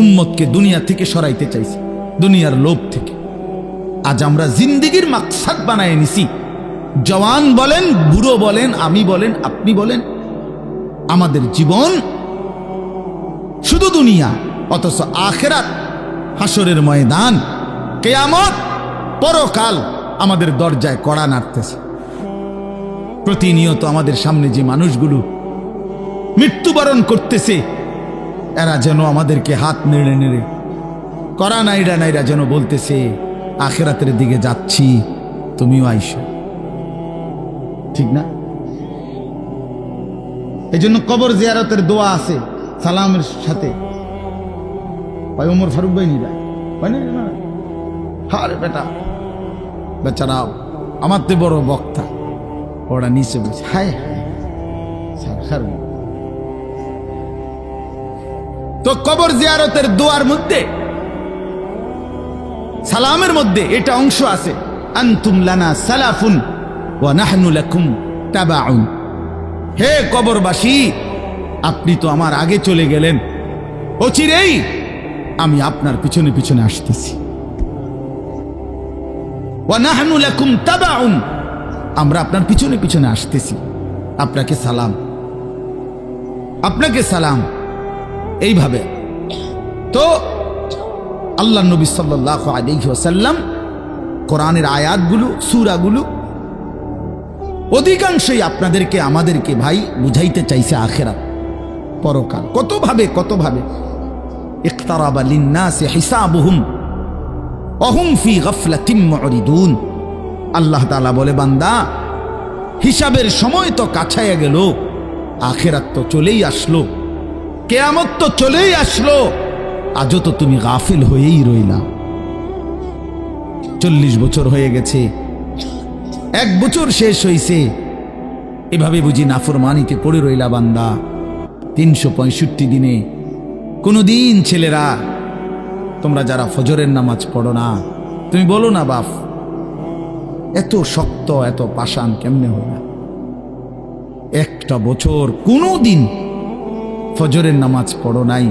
উম্মতকে দুনিয়া থেকে সরাইতে চাইছে, দুনিয়ার লোভ থেকে। আজ আমরা জিন্দেগির মাকসাদ বানায় নিছি। জওয়ান বলেন, বুড়ো বলেন, আমি বলেন, আপনি বলেন, আমাদের জীবন শুধু দুনিয়া, অথচ আখিরাত, হাসরের ময়দান, কিয়ামত, পরকাল আমাদের দরজায় কড়া নাড়তেছে। প্রতিনিয়ত আমাদের সামনে যে মানুষগুলো মৃত্যুবরণ করতেছে, এরা যেন আমাদেরকে হাত নেড়ে নেড়ে, কড়া নাইরা নাইরা যেন বলতেছে, আখিরাতের দিকে যাচ্ছি, তুমিও আইসো। ঠিক না? এই জন্য কবর জিয়ারতের দোয়া আছে সালামের সাথে। ভাই ওমর ফারুক ভাই নিরা না, হারে বেটা, বেচারা আমার তো বড় বক্তা, ওরা নিচে বসে হায় হায়। তো কবর জিয়ারতের দোয়ার মধ্যে, সালামের মধ্যে এটা অংশ আছে, আনতুম লানা সালাফুন ওয়া নাহনু লাকুম তাবাউন। হে কবরবাসী, আপনি তো আমার আগে চলে গেলেন, অচিরেই আমি আপনার পিছনে পিছনে আসতেছি। ওয়া নাহনু লাকুম তাবাউন, আমরা আপনার পিছনে পিছনে আসতেছি। আপনাকে সালাম, আপনাকে সালাম। এইভাবে তো আল্লাহ নবী সাল্লাল্লাহু আলাইহি ওয়াসাল্লাম কোরআনের আয়াতগুলো, সূরাগুলো অধিকাংশই আপনাদেরকে আমাদেরকে ভাই বুঝাইতে চাইছে আখিরাত, পরকাল। কতভাবে ইকতারাবা লিন্নাসি হিসাবুহুম ওয়া হুম ফি গাফলাতিন মুরিদুন। আল্লাহ তাআলা বলে, বান্দা, হিসাবের সময় তো কাছায়া গেল, আখিরাত তো চলেই আসলো, কিয়ামত তো চলেই আসলো, আজও তো তুমি গাফিল হয়েই রইলা। 40 বছর হয়ে গেছে, 1 বছর শেষ হইছে, এভাবে বুঝি নাফরমানিতে পড়ে রইলা বান্দা। 365 দিনে কোনদিন ছেলেরা, তোমরা যারা ফজরের নামাজ পড়ো না, তুমি বলো না বাপ, এত শক্ত এত পাষাণ কেমনে হয় না? 1টা বছর কোনদিন ফজরের নামাজ পড়ো নাই,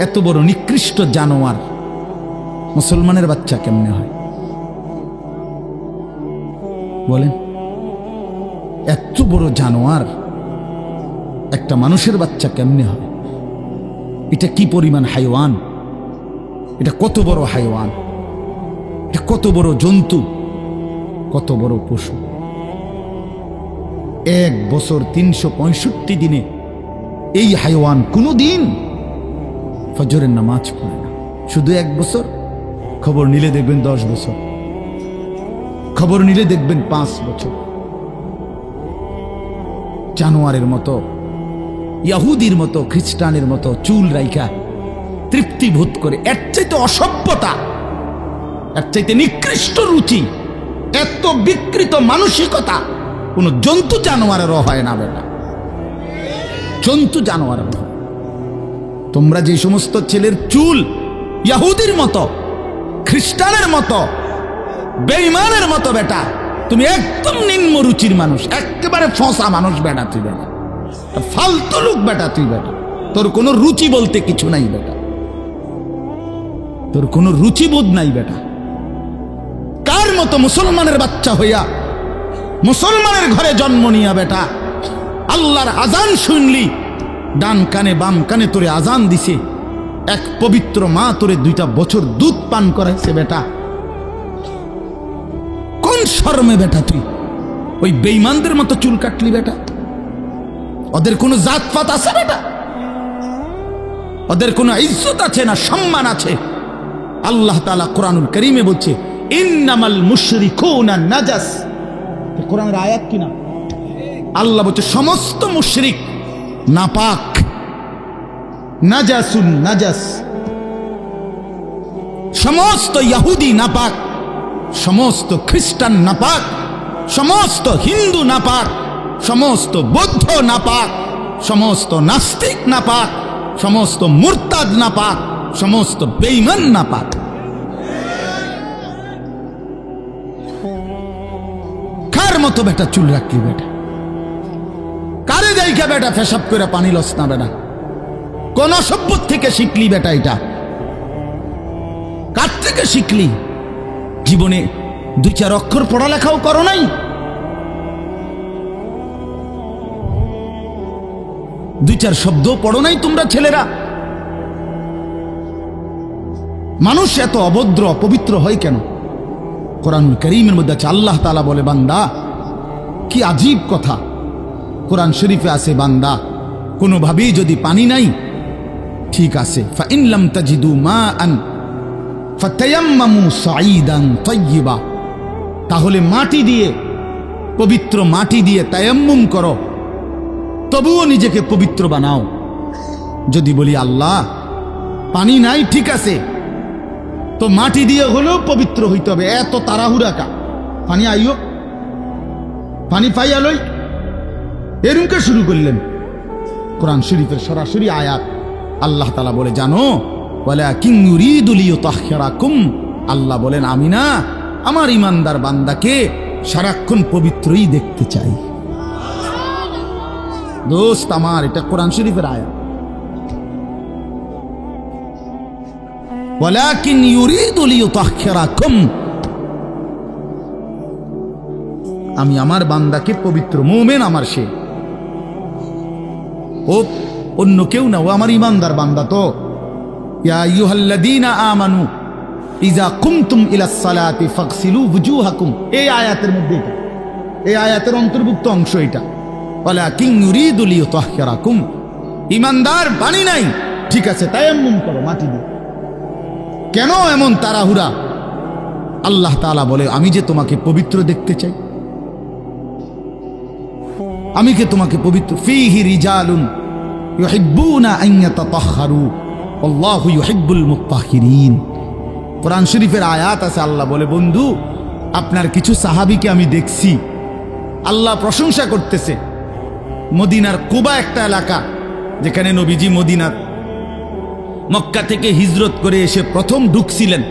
এত বড় নিকৃষ্ট জানোয়ার মুসলমানের বাচ্চা কেমনে হয় বলেন? এত বড় জানোয়ার একটা মানুষের বাচ্চা কেমনে হয়? এটা কি পরিমাণ হাইওয়ান, এটা কত বড় হাইওয়ান, এটা কত বড় জন্তু, কত বড় পশু। 1 বছর 365 দিনে এই হাইওয়ান কোনদিন ফজরের নামাজ পড়ে না। শুধু 1 বছর, খবর নিলে দেখবেন 10 বছর, খবর নিলে দেখবেন 5 বছর। জানোয়ারের মতো, ইহুদির মতো, খ্রিস্টানের মতো চুল রাইখা তৃপ্তি বোধ করে, এর চাইতে অসভ্যতা, এর চাইতে নিকৃষ্ট রুচি, এত বিকৃত মানসিকতা কোন জন্তু জানোয়ারেরও হয় না বেটা, জন্তু জানোয়ারের হয়। তোমরা যে সমস্ত ছেলের চুল ইহুদির মতো, খ্রিস্টানের মতো, বেঈমানের মতো বেটা, তুমি একদম নিম্ন রুচির মানুষ, একেবারে ফসা মানুষ বেটা, তুই বেটা ফালতু লোক বেটা, তুই বেটা, তোর কোনো রুচি বলতে কিছু নাই বেটা, তোর কোনো রুচিবোধ নাই বেটা। কার মতো মুসলমানের বাচ্চা হইয়া, মুসলমানের ঘরে জন্ম নিয়া বেটা, আল্লাহর আজান শুনলি, ডান কানে বাম কানে তোরে আজান দিছে, এক পবিত্র মা তোরে 2টা বছর দুধ পান করাইছে বেটা, কোন শরমে বেটা তুই ওই বেঈমানদের মতো চুল কাটলি বেটা? ওদের কোনো জাতপাত আছে বেটা? ওদের কোনো ইজ্জত আছে না সম্মান আছে? আল্লাহ তাআলা কোরআনুল কারীমে বলছে, ইন্নামাল মুশরিকুনা নাজাস। কোরআনের আয়াত কিনা? আল্লাহ বলছে সমস্ত মুশরিক নাপাক, নাজাসুন নাজাস। সমস্ত ইহুদি নাপাক, সমস্ত খ্রিস্টান নাপাক, সমস্ত হিন্দু নাপাক, সমস্ত বৌদ্ধ নাপাক, সমস্ত নাস্তিক নাপাক, সমস্ত মুরতাদ নাপাক, সমস্ত বেঈমান নাপাক। কার মতো বেটা চুল রাখলি বেটা? কারে দেইখা বেটা পেশাব করে পানি লস না বেটা? কোন সভ্য থেকে শিখলি বেটা? এটা কার থেকে শিখলি? জীবনে 2-4 অক্ষর পড়ালেখাও করো নাই? দুই চার শব্দ পড়ো নাই তোমরা ছেলেরা? মানুষ এত অভদ্র অপবিত্র হয় কেন? কোরআনুল কারীমের মধ্যে আছে, আল্লাহ তাআলা বলে, বান্দা কি আজীব কথা। কোরআন শরীফে আছে, বান্দা কোনোভাবেই যদি পানি নাই, ঠিক আছে, ফাইন লাম তাজিদু মাআন ফাতায়াম্মামু সাঈদান তাইয়্যিবা, তাহলে মাটি দিয়ে, পবিত্র মাটি দিয়ে তায়াম্মুম করো, তবুও নিজেকে পবিত্র বানাও। যদি বলি আল্লাহ পানি নাই, ঠিক আছে, তো মাটি দিয়ে হলেও পবিত্র হইতে হবে, এত তাড়াহুড়া কা? পানি আইও, পানি পাইয়া লই, এরকম শুরু করলেন। কোরআন শরীফের সরাসরি আয়াত, আল্লাহ তাআলা বলে, জানো, ওয়ালাকিন ইউরিদু লিইউতাহহিরাকুম, আল্লাহ বলেন আমি না আমার ইমানদার বান্দাকে সারাক্ষণ পবিত্রই দেখতে চাই। দোস্ত আমার, এটা কোরআন শরীফের আয়াত। ওয়ালাকিন ইউরিদু লিইউতাহহিরাকুম, আমি আমার বান্দাকে পবিত্র, মুমিন আমার সে, ও অন্য কেউ না, ও আমার ইমানদার বান্দা। তো ইয়া আইয়ুহাল্লাযীনা আমানু ইযা কুমতুম ইলাস সালাতি ফাগসিলু ওয়ুজুহাকুম, এই আয়াতের মধ্যে, এটা এই আয়াতের অন্তর্ভুক্ত অংশ এটা। ওয়ালাকিন ইউরিদু লিইউতাহহিরাকুম, ইমানদার পানি নাই, ঠিক আছে, তায়াম্মুম করো মাটি দিয়ে। কেন এমন তাড়াহুড়া? আল্লাহ তাআলা বলে, আমি যে তোমাকে পবিত্র দেখতে চাই, আমি কে তোমাকে পবিত্র। ফীহি রিজালুন ইউহিব্বুনা আন ইয়াতাতাহহারু আল্লাহু ইউহিব্বুল মুত্তাহহিরিন। কোরআন শরীফের আয়াত আছে, আল্লাহ বলে, বন্ধু আপনার কিছু সাহাবীকে আমি দেখছি, আল্লাহ প্রশংসা করতেছে। মদিনার কুবা একটা এলাকা, যেখানে নবীজি মদিনার মক্কা থেকে হিজরত করে এসে প্রথম ঢুকছিলেন।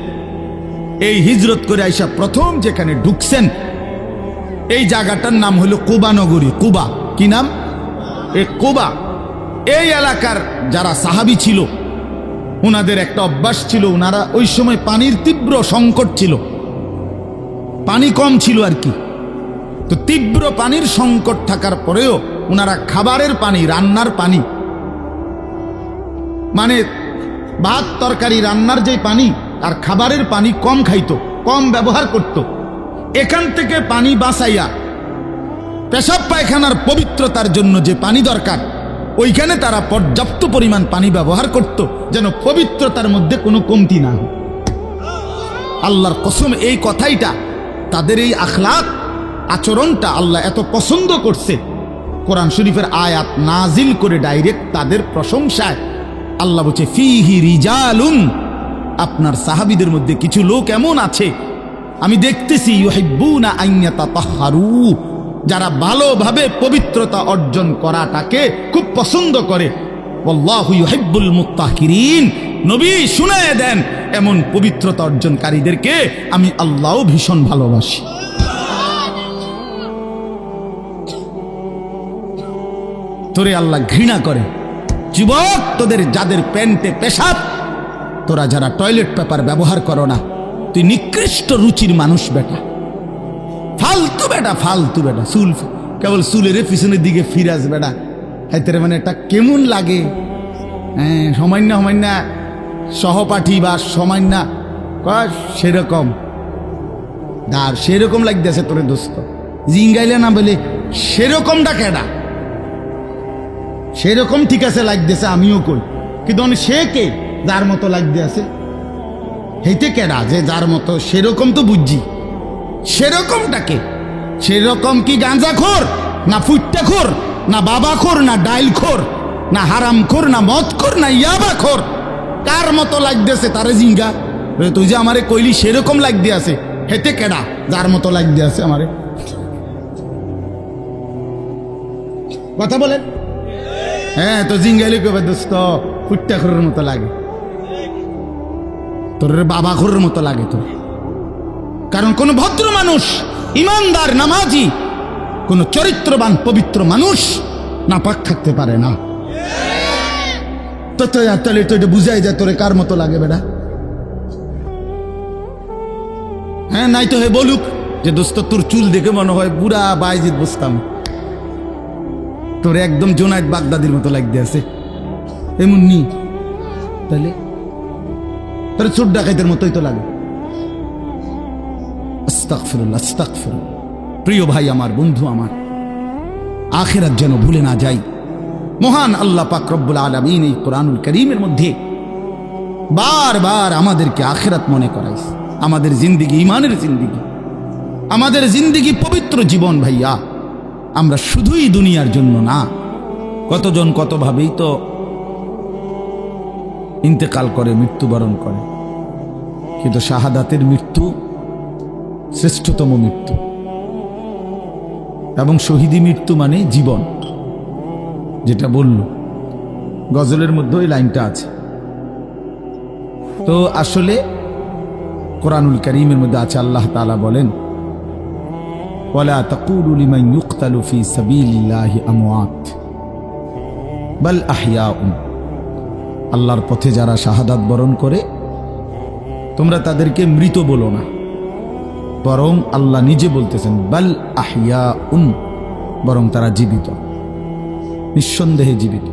এই হিজরত করে আইসা প্রথম যেখানে ঢুকছেন, এই জায়গাটার নাম হলো কুবা নগরী। কুবা, কি নাম? এই কুবা। এই এলাকার যারা সাহাবী ছিল, ওনাদের একটা অভ্যাস ছিল, ওনারা ওই সময় পানির তীব্র সংকট ছিল, পানি কম ছিল আর কি। তো তীব্র পানির সংকট থাকার পরেও ওনারা খাবারের পানি, রান্নার পানি, মানে ভাত তরকারি রান্নার যে পানি আর খাবারের পানি কম খাইতো, কম ব্যবহার করত। এখান থেকে পানি বাঁচাইয়া পেশাব পায়খানার পবিত্রতার জন্য যে পানি দরকার, ওইখানে তারা পর্যাপ্ত পরিমাণ পানি ব্যবহার করত, যেন পবিত্রতার মধ্যে কোনো কমতি না হয়। আল্লাহর কসম, এই কথাইটা, তাদের এই আখলাক, আচরণটা আল্লাহ এত পছন্দ করছে, কোরআন শরীফের আয়াত নাজিল করে ডাইরেক্ট তাদের প্রশংসায়। আল্লাহ বলছে, ফীহি রিজালুন, আপনার সাহাবীদের মধ্যে কিছু লোক এমন আছে আমি দেখতেছি, ইউহিব্বুনা আন ইয়াতাতাহহারু, যারা ভালোভাবে পবিত্রতা অর্জন করাটাকে খুব পছন্দ করে। আল্লাহু ইউহিব্বুল মুত্তাহহিরিন, নবী শুনায়ে দেন, এমন পবিত্রতা অর্জনকারীদেরকে আমি আল্লাহও ভীষণ ভালোবাসি। তোরে আল্লাহ ঘৃণা করে। যুবক, তোদের যাদের প্যান্টে পেশাব, তোরা যারা টয়লেট পেপার ব্যবহার করো না, তুই নিকৃষ্ট রুচির মানুষ বেটা, ফালতু বেটা, ফালতু বেটা। চুল কেবল চুলের পিছনের দিকে ফিরাস বেটা, হাইতে মানে এটা কেমন লাগে? হ্যাঁ, সামান্য সামান্য সহপাঠী বা সামান্য সেরকম আর সেরকম লাগতেছে তোরে দোস্ত, জিঙ্গাইলে না বলে সেরকমটা কেডা? সেরকম ঠিক আছে লাগতেছে, আমিও কই, কিন্তু সে কে যার মতো লাগতে আছে? হেইতে কেডা যে যার মতো? সেরকম তো বুঝছি, সেরকমটাকে। সেরকম কি গাঁজাখোর, না ফুট্টাখোর, না বাবাখোর, না ডাইলখোর, না হারামখোর, না মদখোর, না ইয়াবাখোর? কার মতো লাগতেছে তারে জিঙ্গা। তুই যে আমারে কইলি সেরকম লাগতে আছে, হেতে কেডা যার মতো লাগতে আছে আমারে? কথা বলেন। হ্যাঁ, তো জিঙ্গাইলে কবে দোস্ত ফুট্টাখোরের মতো লাগে, তোর বাবাখোরের মতো লাগে তোর। কারণ কোন ভদ্র মানুষ, ইমানদার, নামাজি, কোন চরিত্রবান পবিত্র মানুষ নাপাক থাকতে পারে না। তাহলে তো এটা বুঝাই যায় তোরে কার মতো লাগে বেটা। হ্যাঁ, নাই তো হে বলুক যে দোস্ত তোর চুল দেখে মনে হয় বুড়া বাইজিদ বসতাম, তোর একদম জোনায়েদ বাগদাদির মতো লাগতে আছে, এমন নি তাহলে তোর চোর ডাকাইতের মতোই তো লাগে। আস্তাগফিরুল্লাহ, আস্তাগফিরুল্লাহ। প্রিয় ভাই আমার, বন্ধু আমার, আখিরাত যেন ভুলে না যাই। মহান আল্লাহ পাক রব্বুল আলামিন এই কোরআনুল কারীমের মধ্যে বারবার আমাদেরকে আখিরাত মনে করাইছে। আমাদের জিন্দেগি ঈমানের জিন্দেগি, আমাদের জিন্দেগি পবিত্র জীবন ভাইয়া। আমরা শুধুই দুনিয়ার জন্য না, কতজন কতভাবেই তো ইন্তেকাল করে, মৃত্যুবরণ করে, কিন্তু শাহাদাতের মৃত্যু শ্রেষ্ঠতম মৃত্যু। এবং শহীদি মৃত্যু মানে জীবন, যেটা বলল গজলের মধ্যে ওই লাইনটা আছে। তো আসলে কোরআনুল কারীমের মধ্যে আছে, আল্লাহ তাআলা বলেন, ওয়ালা তাকুলু লিমান ইউকতালু ফি সাবিলিল্লাহি আমওয়াত বাল আহইয়াউন। আল্লাহর পথে যারা শাহাদাত বরণ করে তোমরা তাদেরকে মৃত বলো না, বরং আল্লাহ নিজে বলতেছেন বাল আহইয়াউন, বরং তারা জীবিত, নিঃসন্দেহে জীবিত।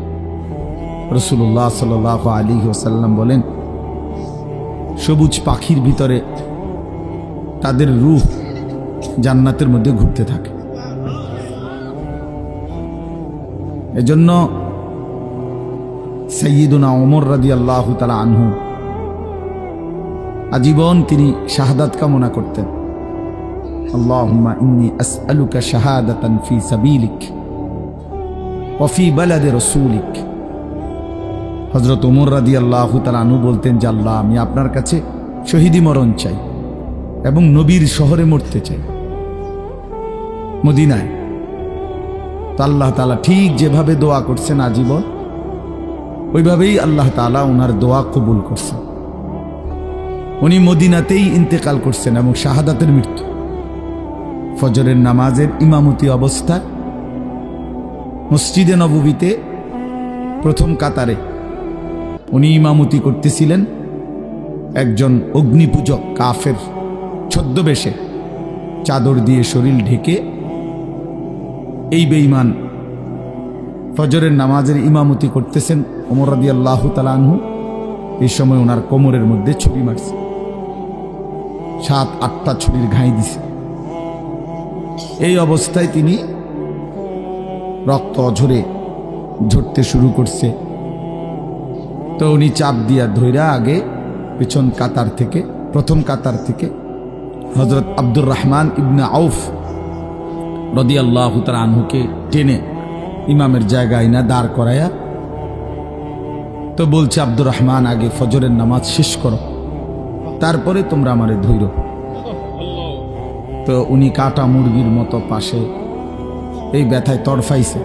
রাসূলুল্লাহ সাল্লাল্লাহু আলাইহি ওয়াসাল্লাম বলেন, সবুজ পাখির ভিতরে তাদের রূহ জান্নাতের মধ্যে ঘুরতে থাকে। এজন্য সাইয়্যিদুনা ওমর রাদিয়াল্লাহু তাআলা আনহু আজীবন তিনি শাহাদাত কামনা করতেন। আল্লাহুম্মা ইন্নী আসআলুকা শাহাদাতান ফি সাবিলিক ওয়া ফি বালাদি রাসূলিক। হযরত ওমর রাদিয়াল্লাহু তাআলা আনহু বলতেন যে আল্লাহ, আমি আপনার কাছে শহীদি মরণ চাই এবং নবীর শহরে মরতে চাই, মদিনায়। তো আল্লাহ তাআলা ঠিক যেভাবে দোয়া করছেন আজীবন, ওইভাবেই আল্লাহ তাআলা ওনার দোয়া কবুল করছেন। উনি মদিনাতেই ইন্তেকাল করছেন এবং শাহাদাতের মৃত্যু। ফজরের নামাজের ইমামতি অবস্থা মসজিদে নববীতে প্রথম কাতারে উনি ইমামতি করতেছিলেন। একজন অগ্নিপূজক কাফের ছদ্মবেশে চাদর দিয়ে শরীর ঢেকে এই বেঈমান ফজরের নামাজের ইমামতি করতেছেন ওমর রাদিয়াল্লাহু তাআলা আনহু। এই সময় ওনার কোমরের মধ্যে ছুরি মারছে, 7-8টা ছুরির ঘাই দিছে। এই অবস্থায় তিনি রক্ত ঝরতে শুরু করছে। তো উনি চাপ দিয়া ধইরা আগে পেছন কাতার থেকে, প্রথম কাতার থেকে হযরত আব্দুর রহমান ইবনে আউফ রাদিয়াল্লাহু তাআলা আনহুকে টেনে ইমামের জায়গায় না দাঁড় করায়া, তো বলছে, আব্দুর রহমান, আগে ফজরের নামাজ শেষ করো, তারপরে তোমরা আমারে ধইরো। তো উনি কাটা মুরগির মতো পাশে এই ব্যথায় তড়ফাইছে,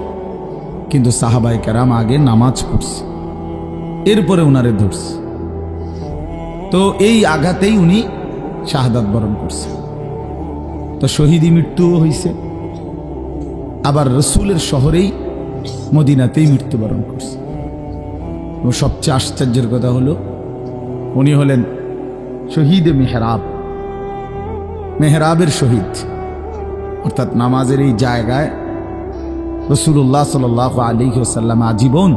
কিন্তু সাহাবায়ে কেরাম আগে নামাজ পড়ছে, এরপরে উনারে ধরছে। তো এই আঘাতেই উনি শাহাদাত বরণ করছে। তো শহীদি মৃত্যুও হয়েছে, আবার রসুলের শহরেই মদিনাতেই মৃত্যুবরণ করছে। এবং সবচেয়ে আশ্চর্যের কথা হলো, উনি হলেন শহীদে মেহরাব, মেহরাবের শহীদ। অর্থাৎ নামাজের এই জায়গায় রাসূলুল্লাহ সাল্লাল্লাহু আলাইহি ওয়াসাল্লাম আজীবন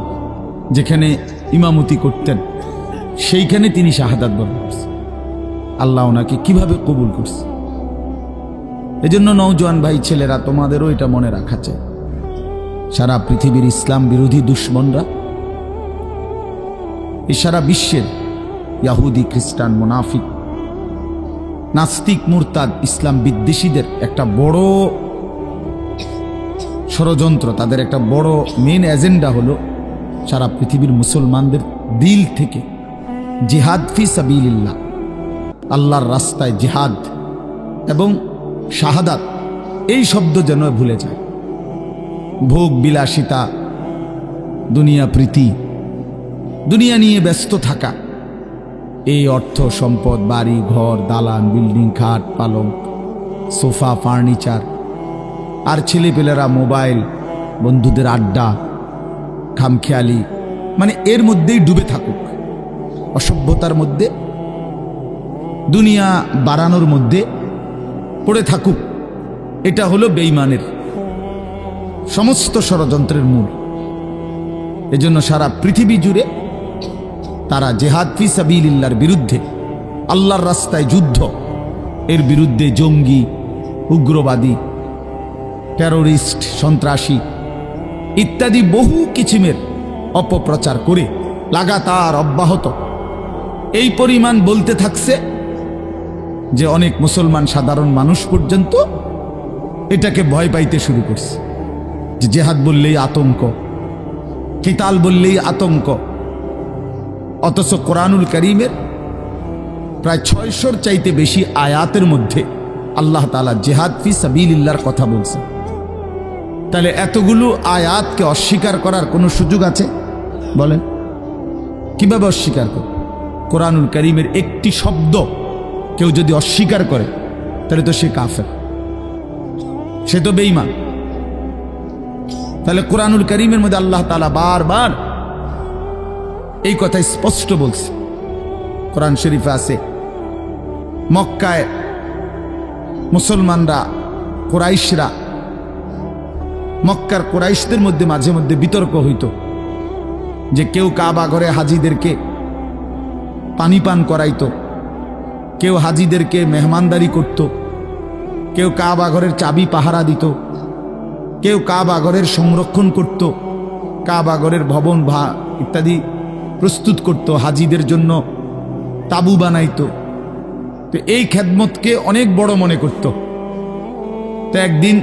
যেখানে ইমামতি করতেন, সেইখানে তিনি শাহাদাত বরণ করছেন। আল্লাহ ওনাকে কিভাবে কবুল করছে। এজন্য নওজোয়ান ভাই ছেলেরা, তোমাদেরও এটা মনে রাখা চাই, সারা পৃথিবীর ইসলাম বিরোধী দুশ্মনরা, এই সারা বিশ্বের ইহুদি, খ্রিস্টান, মুনাফিক, নাস্তিক, মুরতাদ, ইসলাম বিদ্বেষীদের একটা বড় ষড়যন্ত্র, তাদের একটা বড় মেন এজেন্ডা হলো সারা পৃথিবীর মুসলমানদের দিল থেকে জিহাদ ফি সাবিলিল্লাহ, আল্লাহর রাস্তায় জিহাদ এবং শাহাদাত, এই শব্দ যেন ভুলে যায়। ভোগ বিলাসিতা, দুনিয়া প্রীতি, দুনিয়া নিয়ে ব্যস্ত থাকা, এই অর্থ সম্পদ, বাড়ি ঘর, দালান, বিল্ডিং, খাট পালং, সোফা, ফার্নিচার, আর ছেলেপেলেরা মোবাইল, বন্ধুদের আড্ডা, খামখেয়ালি, মানে এর মধ্যেই ডুবে থাকুক, অসভ্যতার মধ্যে, দুনিয়া বাড়ানোর মধ্যে পড়ে থাকুক। এটা হলো বেঈমানের সমস্ত ষড়যন্ত্রের মূল। এজন্য সারা পৃথিবী জুড়ে তারা জিহাদ ফি সাবিলিল্লাহর বিরুদ্ধে, আল্লাহর রাস্তায় যুদ্ধ, এর বিরুদ্ধে জঙ্গি, উগ্রবাদী, টেরোরিস্ট, সন্ত্রাসী ইত্যাদি বহু কিছিমের অপপ্রচার করে লাগাতার অব্যাহত এই পরিমাণ বলতে থাকছে যে অনেক মুসলমান সাধারণ মানুষ পর্যন্ত এটাকে ভয় পাইতে শুরু করছে, যে জেহাদ বললেই আতঙ্ক, কিতাল বললেই আতঙ্ক। অথচ কোরআনুল কারীমের প্রায় 600-র চাইতে বেশি আয়াতের মধ্যে আল্লাহ তাআলা জিহাদ ফি সাবিলিল্লাহর কথা বলছেন। তাহলে এতগুলো আয়াতকে অস্বীকার করার কোনো সুযোগ আছে? বলেন, কিভাবে অস্বীকার করে? কোরআনুল কারীমের একটি শব্দ কেউ যদি অস্বীকার করে তাহলে তো সে কাফের, সে তো বেঈমান। তাহলে কোরআনুল কারীমের মধ্যে আল্লাহ তাআলা বারবার এই কথা স্পষ্ট বলছে। কোরআন শরীফে আছে, মক্কায় মুসলমানরা, কুরাইশরা, মক্কার কুরাইশদের মধ্যে মাঝে মধ্যে বিতর্ক হইত যে কেউ কাবা ঘরে হাজিদেরকে পানি পান করাইতো, কেউ হাজিদেরকে মেহমানদারি করত, কেউ কাবা ঘরের চাবি পাহারা দিত, কেউ কাবা ঘরের সংরক্ষণ করত, কাবা ঘরের ভবন ইত্যাদি প্রস্তুত করত, হাজিদের জন্য তাবু বানাইতো। তো এই খেদমতকে অনেক বড় মনে করত। তো একদিন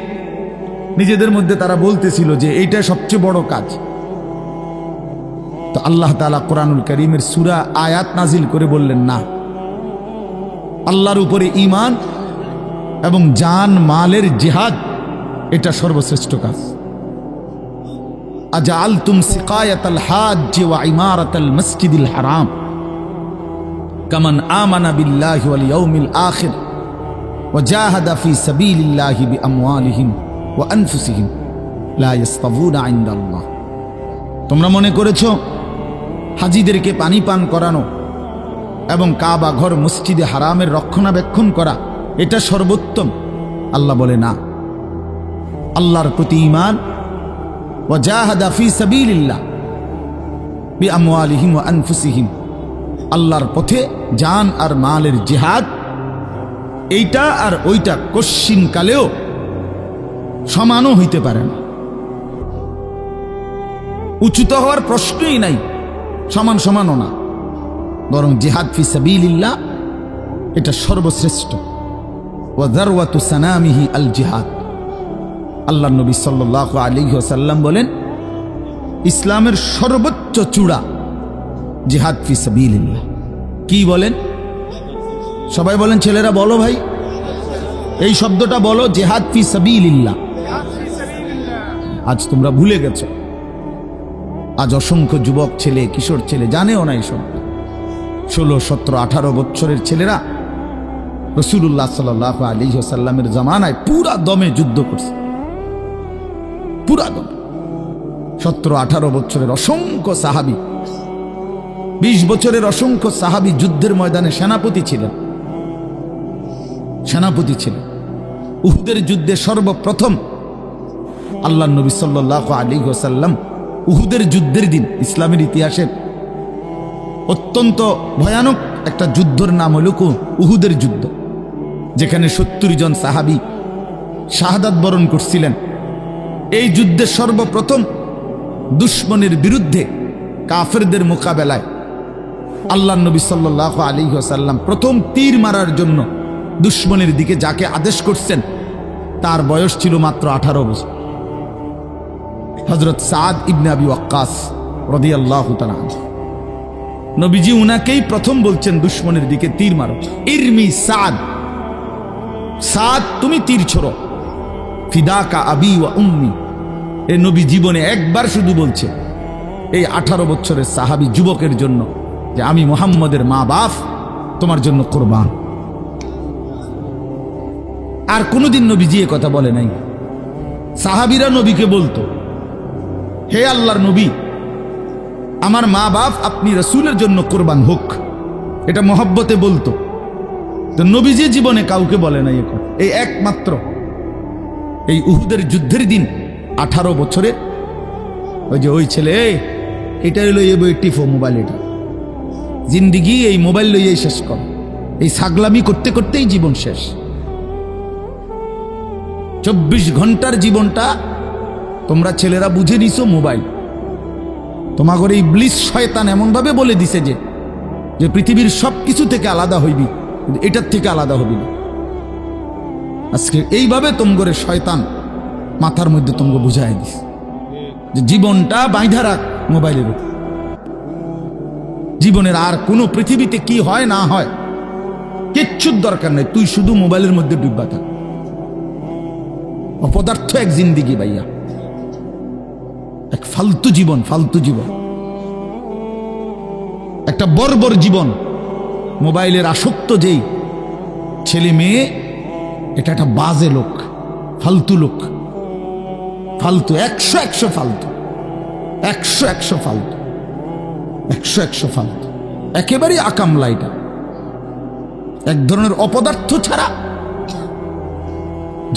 নিজেদের মধ্যে তারা বলতেছিল যে এইটা সবচেয়ে বড় কাজ। তো আল্লাহ তাআলা কোরআনুল কারীমের সূরা আয়াত নাজিল করে বললেন, না, আল্লাহর উপরে ঈমান এবং জান মালের জিহাদ এটা সর্বশ্রেষ্ঠ কাজ। আজআলতুম সিকায়াতাল হাজ্জ ওয়া ইমারাতাল মসজিদিল হারাম কামান আমানা বিল্লাহি ওয়াল ইয়াউমিল আখির ওয়া জাহাদা ফি সাবিলিল্লাহি বিআমওয়ালিহিম ওয়া আনফুসিহিম লা ইস্তাবুনা ইনদাল্লাহ। তোমরা মনে করেছো হাজিদেরকে পানি পান করানো এবং কাবা ঘর মসজিদে হারামের রক্ষণাবেক্ষণ করা এটা সর্বোত্তম? আল্লাহ বলে, না, আল্লাহর প্রতি ঈমান, ওয়া জাহাদা ফি সাবিলিল্লাহ বিআমওয়ালিহিম ওয়া আনফুসিহিম, আল্লাহর পথে জান আর মালের জিহাদ, এইটা আর ওইটা কশ্চিন কালেও সমানও হইতে পারে না, উচ্চতা হওয়ার প্রশ্নই নাই, সমান সমানও না, বরং জিহাদ ফি সাবিলিল্লাহ এটা সর্বশ্রেষ্ঠ। ওয়া যারওয়াতু সানামিহি আল জিহাদ। আল্লাহর নবী সাল্লাল্লাহু আলাইহি ওয়াসাল্লাম বলেন, ইসলামের সর্বোচ্চ চূড়া জিহাদ ফি সাবিলিল্লাহ। কি বলেন? সবাই বলেন, ছেলেরা বলো ভাই, এই শব্দটা বলো, জিহাদ ফি সাবিলিল্লাহ। আজ তোমরা ভুলে গেছো। আজ অসংখ্য যুবক ছেলে, কিশোর ছেলে জানেও না এইসব। 16, 17, 18 বছরের ছেলেরা রাসূলুল্লাহ সাল্লাল্লাহু আলাইহি ওয়াসাল্লামের জামানায় পুরা দমে যুদ্ধ করছে, পুরা দমে। 17, 18 বছরের অসংখ্য সাহাবী, 20 বছরের অসংখ্য সাহাবী যুদ্ধের ময়দানে সেনাপতি ছিলেন। উহুদের যুদ্ধে সর্বপ্রথম আল্লাহর নবী সাল্লাল্লাহু আলাইহি ওয়াসাল্লাম উহুদের যুদ্ধের দিন, ইসলামের ইতিহাসের অত্যন্ত ভয়ানক একটা যুদ্ধের নাম হল উহুদের যুদ্ধ, যেখানে 70 জন সাহাবী শাহাদাত বরণ করছিলেন। এই যুদ্ধে সর্বপ্রথম দুশমনের বিরুদ্ধে, কাফেরদের মোকাবেলায় আল্লাহর নবী সাল্লাল্লাহু আলাইহি ওয়াসাল্লাম প্রথম তীর মারার জন্য দুশমনের দিকে যাকে আদেশ করছেন তার বয়স ছিল মাত্র 18 বছর। হযরত সাদ ইবনে আবি ওয়াক্কাস রাদিয়াল্লাহু তাআলা আনহু। নবীজি উনাকেই প্রথম বলছেন দুশমনের দিকে তীর মারো, ইরমি সাদ, সাদ তুমি তীর ছোড়ো, ফিদাকা আবি ওয়া উম্মি। এই নবী জীবনে একবার শুধু বলছে এই 18 বছরের সাহাবী যুবকের জন্য যে আমি মুহাম্মদের মা বাপ তোমার জন্য কুরবান। আর কোনোদিন নবীজি এ কথা বলে নাই। সাহাবীরা নবীকে বলতো, হে আল্লাহর নবী, আমার মা বাপ আপনি রসুলের জন্য কোরবান হোক, এটা মহব্বতে বলতো। তো নবীজি জীবনে কাউকে বলে নাই এখন। এই একমাত্র এই উহুদের যুদ্ধের দিন 18 বছরের ওই ছেলে, এটা হইলো এই বই টিফো মোবাইল, এটা জিন্দিগি এই মোবাইল লইয়াই শেষ কর, এই ছাগলামি করতে করতেই জীবন শেষ। 24 ঘন্টার জীবনটা তোমরা ছেলেরা বুঝে নিছো মোবাইল। তোমাগর এই ইবলিস শয়তান এমন ভাবে বলে দিছে যে পৃথিবীর সব কিছু থেকে আলাদা হইবি, কিন্তু এটার থেকে আলাদা হবি না। আজকে এইভাবে তোমগরে শয়তান মাথার মধ্যে তোমকে বুঝাই দিস যে জীবনটা বাইধা রাখ মোবাইলের উপর। জীবনের আর কোনো পৃথিবীতে কি হয় না হয় কিচ্ছুর দরকার নেই, তুই শুধু মোবাইলের মধ্যে ডুববা থাক। অপদার্থ এক জিন্দিগি ভাইয়া, এক ফালতু জীবন, ফালতু জীবন, একটা বর্বর জীবন। মোবাইলের আসক্ত যেই ছেলে মেয়ে, এটা একটা বাজে লোক, ফালতু লোক, ফালতু, 100 ফালতু, 100 ফালতু, 100 ফালতু, একেবারেই আকামলা। এটা এক ধরনের অপদার্থ ছাড়া,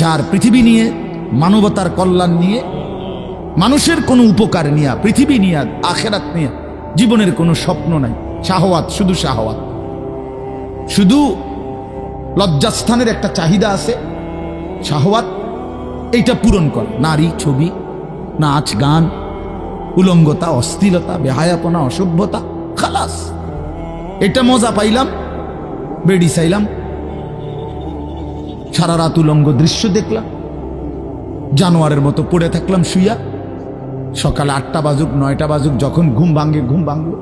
যার পৃথিবী নিয়ে, মানবতার কল্যাণ নিয়ে, মানুষের কোনো উপকার নিয়ে, পৃথিবী নিয়ে, আখেরাত নিয়ে জীবনের কোনো স্বপ্ন নাই। শাহওয়াত, শুধু শাহওয়াত, শুধু লজ্জাস্থানের একটা চাহিদা আছে, শাহওয়াত, এইটা পূরণ কর। নারী, ছবি, নাচ, গান, উলঙ্গতা, অশ্লীলতা, বেহায়াপনা, অসভ্যতা, খালাস। এটা মজা পাইলাম, বেডি চাইলাম, সারা রাত উলঙ্গ দৃশ্য দেখলাম, জানোয়ারের মতো পড়ে থাকলাম শুইয়া। সকালে 8টা বাজুক 9টা বাজুক, যখন ঘুম ভাঙে ঘুম ভাঙলো।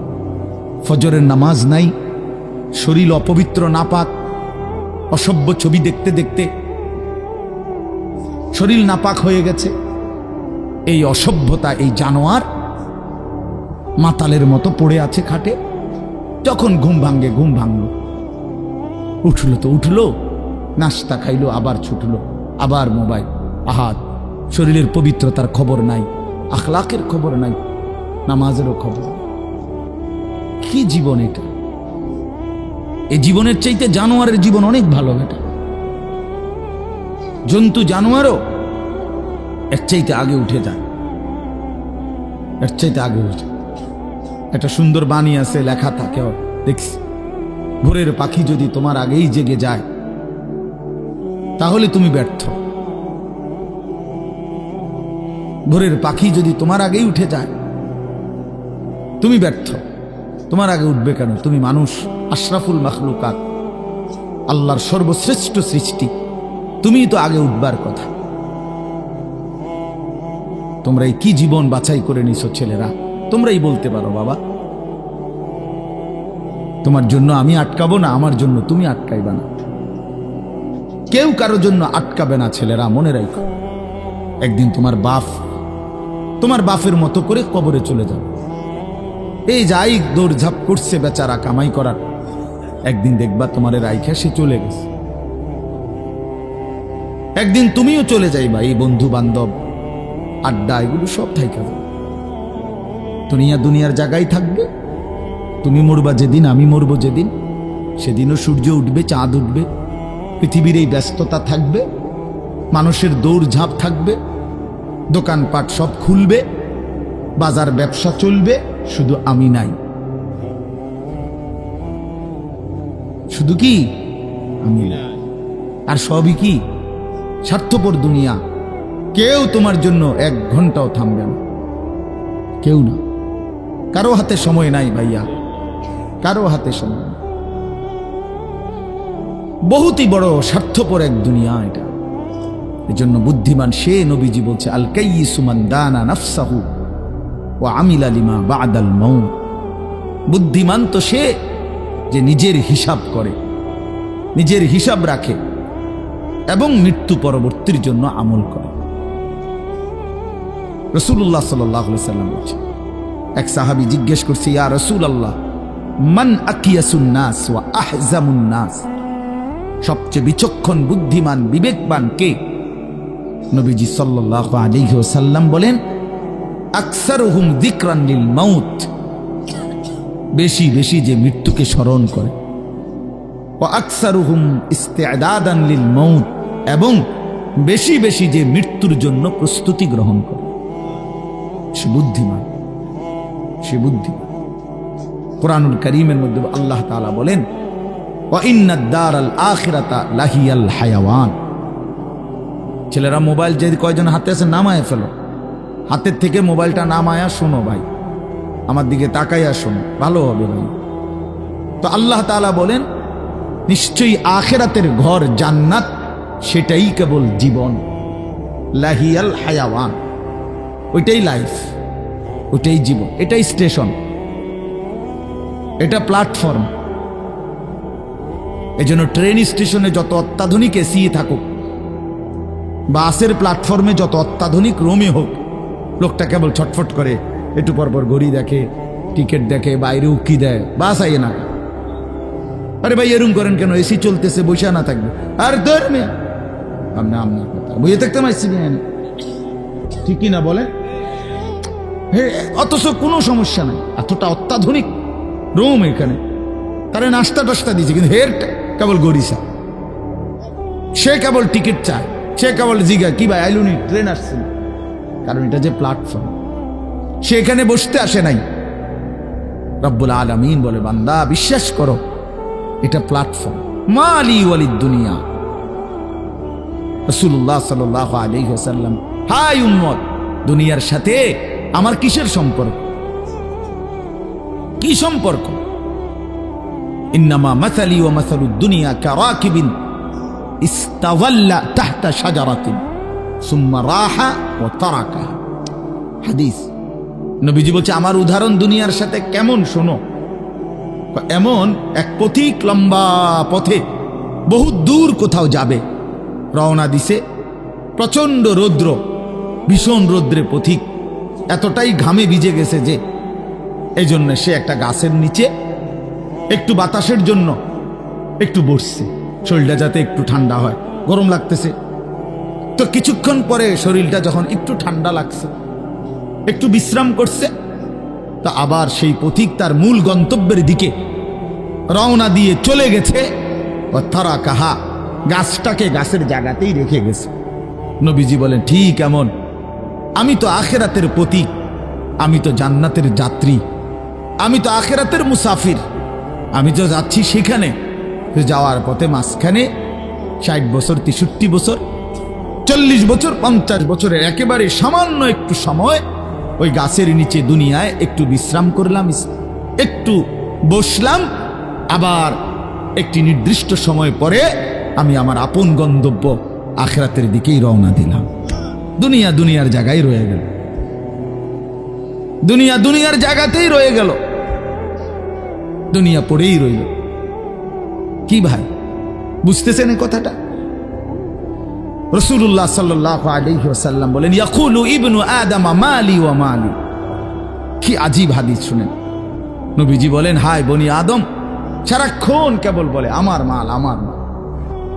ফজরের নামাজ নাই, শরীর অপবিত্র, নাপাক, অসভ্য ছবি দেখতে দেখতে শরীর নাপাক হয়ে গেছে। এই অসভ্যতা, এই জানোয়ার মাতালের মতো পড়ে আছে খাটে। যখন ঘুম ভাঙে ঘুম ভাঙলো, উঠলো তো উঠলো, নাস্তা খাইলো, আবার ছুটলো, আবার মোবাইল। আহাত, শরীরের পবিত্রতার খবর নাই, আখলাকের খবর নাই, নামাজেরও খবর। কি জীবন এটা! এই জীবনের চাইতে জানোয়ারের জীবন অনেক ভালো। এটা জন্তু, জানোয়ারও এর চাইতে আগে উঠে যায়, এর চাইতে আগে উঠে। একটা সুন্দর বাণী আছে, লেখা থাকে, দেখছি, ভোরের পাখি যদি তোমার আগেই জেগে যায় তাহলে তুমি ব্যর্থ। ভোরের পাখি যদি তোমার আগেই উঠে যায় তুমি ব্যর্থ। তোমার আগে উঠবে কেন? তুমি মানুষ, আশরাফুল মাখলুকাত, আল্লাহর সর্বশ্রেষ্ঠ সৃষ্টি, তুমিই তো আগে উঠবার কথা। তোমরাই কি জীবন বাছাই করে নিছো ছেলেরা, তোমরাই বলতে পারো বাবা। তোমার জন্য আমি আটকাবো না, আমার জন্য তুমি আটকাইবা না, কেউ কারো জন্য আটকাবে না। ছেলেরা মনে রাখো, একদিন তোমার বাপ তোমার বাপের মতো করে কবরে চলে যাবে। এই যাই দৌড়ঝাঁপ করছে বেচারা কামাই করার, একদিন দেখবা তোমার রাইখা সে চলে গেছে। একদিন তুমিও চলে যাইবা। এই বন্ধু বান্ধব, আড্ডা, এগুলো সব থাইকা যাবে। দুনিয়ার জায়গায় থাকবে। তুমি মরবা যেদিন, আমি মরবো যেদিন, সেদিনও সূর্য উঠবে, চাঁদ উঠবে, পৃথিবীর এই ব্যস্ততা থাকবে, মানুষের দৌড়ঝাঁপ থাকবে, দোকানপাট সব খুলবে, বাজার ব্যবসা চলবে, শুধু আমি নাই। শুধু কি আমি নাই, আর সবই কি স্বার্থপর দুনিয়া। কেউ তোমার জন্য 1 ঘন্টাও থামবে না, কেউ না। কারো হাতে সময় নাই ভাইয়া, কারো হাতে সময় নাই। বহুতই বড় স্বার্থপর এক দুনিয়া এটা। এজন্য বুদ্ধিমান সে, নবীজি বলছে, আল কাইয়িসু মান দানা নাফসাহু ওয়া আমিলা লিমা বা'দাল মাউত। বুদ্ধিমান তো সে যে নিজের হিসাব করে, নিজের হিসাব রাখে এবং মৃত্যু পরবর্তীর জন্য আমল করে। রাসূলুল্লাহ সাল্লাল্লাহু আলাইহি ওয়াসাল্লাম বলছে, এক সাহাবী জিজ্ঞেস করছে, ইয়া রাসূলুল্লাহ, মান আকিয়াসুন নাস ওয়া আহজামুন নাস? সবচেয়ে বিচক্ষণ, বুদ্ধিমান, বিবেকবান কে? নবীজি সাল্লাল্লাহু আলাইহি ওয়াসাল্লাম বলেন, আকসারুহুম যিকরান লিল মাউত বেশি বেশি যে মৃত্যুকে স্মরণ করে, ওয়া আকসারুহুম ইস্তিআদাদান লিল মাউত, এবং বেশি বেশি যে মৃত্যুর জন্য প্রস্তুতি গ্রহণ করে, সে বুদ্ধিমান, সে বুদ্ধিমান। কুরআনুল কারীমের মধ্যে আল্লাহ তাআলা বলেন, ওয়া ইন্নাদ দারাল আখিরাতা লাহিয়াল হায়াওয়ান। ছেলেরা মোবাইল যে কয়জন হাতে আছে নামায় ফেলো, হাতের থেকে মোবাইলটা নামায়া শোনো ভাই, আমার দিকে তাকাইয়া শোনো, ভালো হবে ভাই। তো আল্লাহ তাআলা বলেন, নিশ্চয়ই আখিরাতের ঘর জান্নাত, সেটাই কেবল জীবন, লাহিয়াল হায়াওয়ান, ওইটাই লাইফ, ওইটাই জীবন, এটাই স্টেশন, এটা প্ল্যাটফর্ম। এজন্য ট্রেন স্টেশনে যত অত্যাধুনিক এসি থাকুক, বাসের প্ল্যাটফর্মে যত অত্যাধুনিক রুমই হোক, লোকটা কেবল ছটফট করে, একটু পরপর ঘড়ি দেখে, টিকিট দেখে, বাইরে উকি দেয়, বাস আইয়ে না। আরে ভাই এরম করেন কেন, এসি চলতেছে, বসে না থাকবে। আর ধর্মে আপনার কথা বইয়ে থাকতে মাইছি, ঠিকই না বলে, অথচ কোনো সমস্যা নাই, এতটা অত্যাধুনিক রুম এখানে, তারে নাস্তা টাস্তা দিয়েছে, কিন্তু হের কেবল গরিসা, সে কেবল টিকিট চায়, সে কেবল জিগা কি ভাই আইলুনি, ট্রেন আসছে না, কারণ এটা যে প্ল্যাটফর্ম, সে এখানে বসতে আসে নাই। রব্বুল আলামিন বলে, বান্দা বিশ্বাস করো, এটা প্ল্যাটফর্ম, মালি ওয়ালিদ দুনিয়া। রাসূলুল্লাহ সাল্লাল্লাহু আলাইহি ওয়াসাল্লাম, হাই উম্মত, দুনিয়ার সাথে আমার কিসের সম্পর্ক, কি সম্পর্ক? ইন্নামা মাসালি ওয়া মাসালুদ দুনিয়া কারাকিবিন ইস্তাওয়াল্লা তাহতা শাজারাতিন সুম্মা রাহা ওয়া তারাকাহা। হাদিস, নবীজি বলছে, আমার উদাহরণ দুনিয়ার সাথে কেমন শোনো, এমন এক পথিক লম্বা পথে বহু দূর কোথাও যাবে, রওনা দিছে, প্রচন্ড রৌদ্র, ভীষণ রৌদ্রে পথিক এতটাই ঘামে ভিজে গেছে যে এই জন্য সে একটা গাছের নিচে একটু বাতাসের জন্য একটু বসছে, শরীরটা যাতে একটু ঠান্ডা হয়, গরম লাগতেছে। তো কিছুক্ষণ পরে শরীরটা যখন একটু ঠান্ডা লাগছে, একটু বিশ্রাম করছে, তা আবার সেই পথিক তার মূল গন্তব্যের দিকে রওনা দিয়ে চলে গেছে। তারা কাহা, গাছটাকে গাছের জায়গাতেই রেখে গেছে। নবীজি বলেন, ঠিক এমন আমি তো আখিরাতের পথিক, আমি তো জান্নাতের যাত্রী, আমি তো আখিরাতের মুসাফির, আমি তো যাচ্ছি সেখানে। যাওয়ার পথে মাঝখানে 60 বছর, 63 বছর, 40 বছর, 50 বছরের একেবারে সামান্য একটু সময় ওই গাছের নিচে দুনিয়ায় একটু বিশ্রাম করলাম, একটু বসলাম, আবার একটি নির্দিষ্ট সময় পরে আমি আমার আপন গন্তব্য আখিরাতের দিকেই রওনা দিলাম। দুনিয়া দুনিয়ার জায়গায় রয়ে গেল, দুনিয়া দুনিয়ার জায়গাতেই রয়ে গেল, দুনিয়া পড়েই রইল। কি ভাই, বুঝতেছেন এই কথাটা? রাসূলুল্লাহ সাল্লাল্লাহু আলাইহি ওয়াসাল্লাম বলেন, ইয়াকুলু ইবনু আদম মালি ওয়া মালি। কি আজীব হাদিস শুনেন। নবীজি বলেন, হায় বনি আদম সারাক্ষণ কেবল বলে আমার মাল, আমার মাল।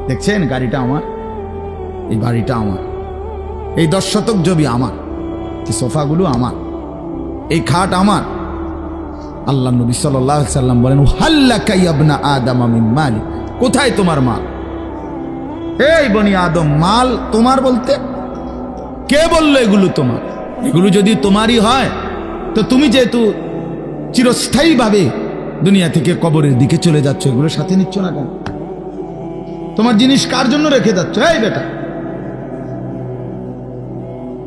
দেখছেন গাড়িটা আমার, এই বাড়িটা আমার, এই 10 শতক জমি আমার, এই সোফাগুলো আমার, এই খাট আমার। আল্লাহ নবী সাল্লাল্লাহু আলাইহি সাল্লাম বলেন, হাল্লাকা ইয়া ইবনা আদম মিন মালি, কোথায় তোমার মাল? এই বনি আদম, মাল তোমার বলতে কে বললো এগুলো তোমার? এগুলো যদি তোমারই হয় তো তুমি যেহেতু চিরস্থায়ীভাবে দুনিয়া থেকে কবরের দিকে চলে যাচ্ছ, এগুলো সাথে নিচ্ছ না কেন? তোমার জিনিস কার জন্য রেখে যাচ্ছ? এই বেটা,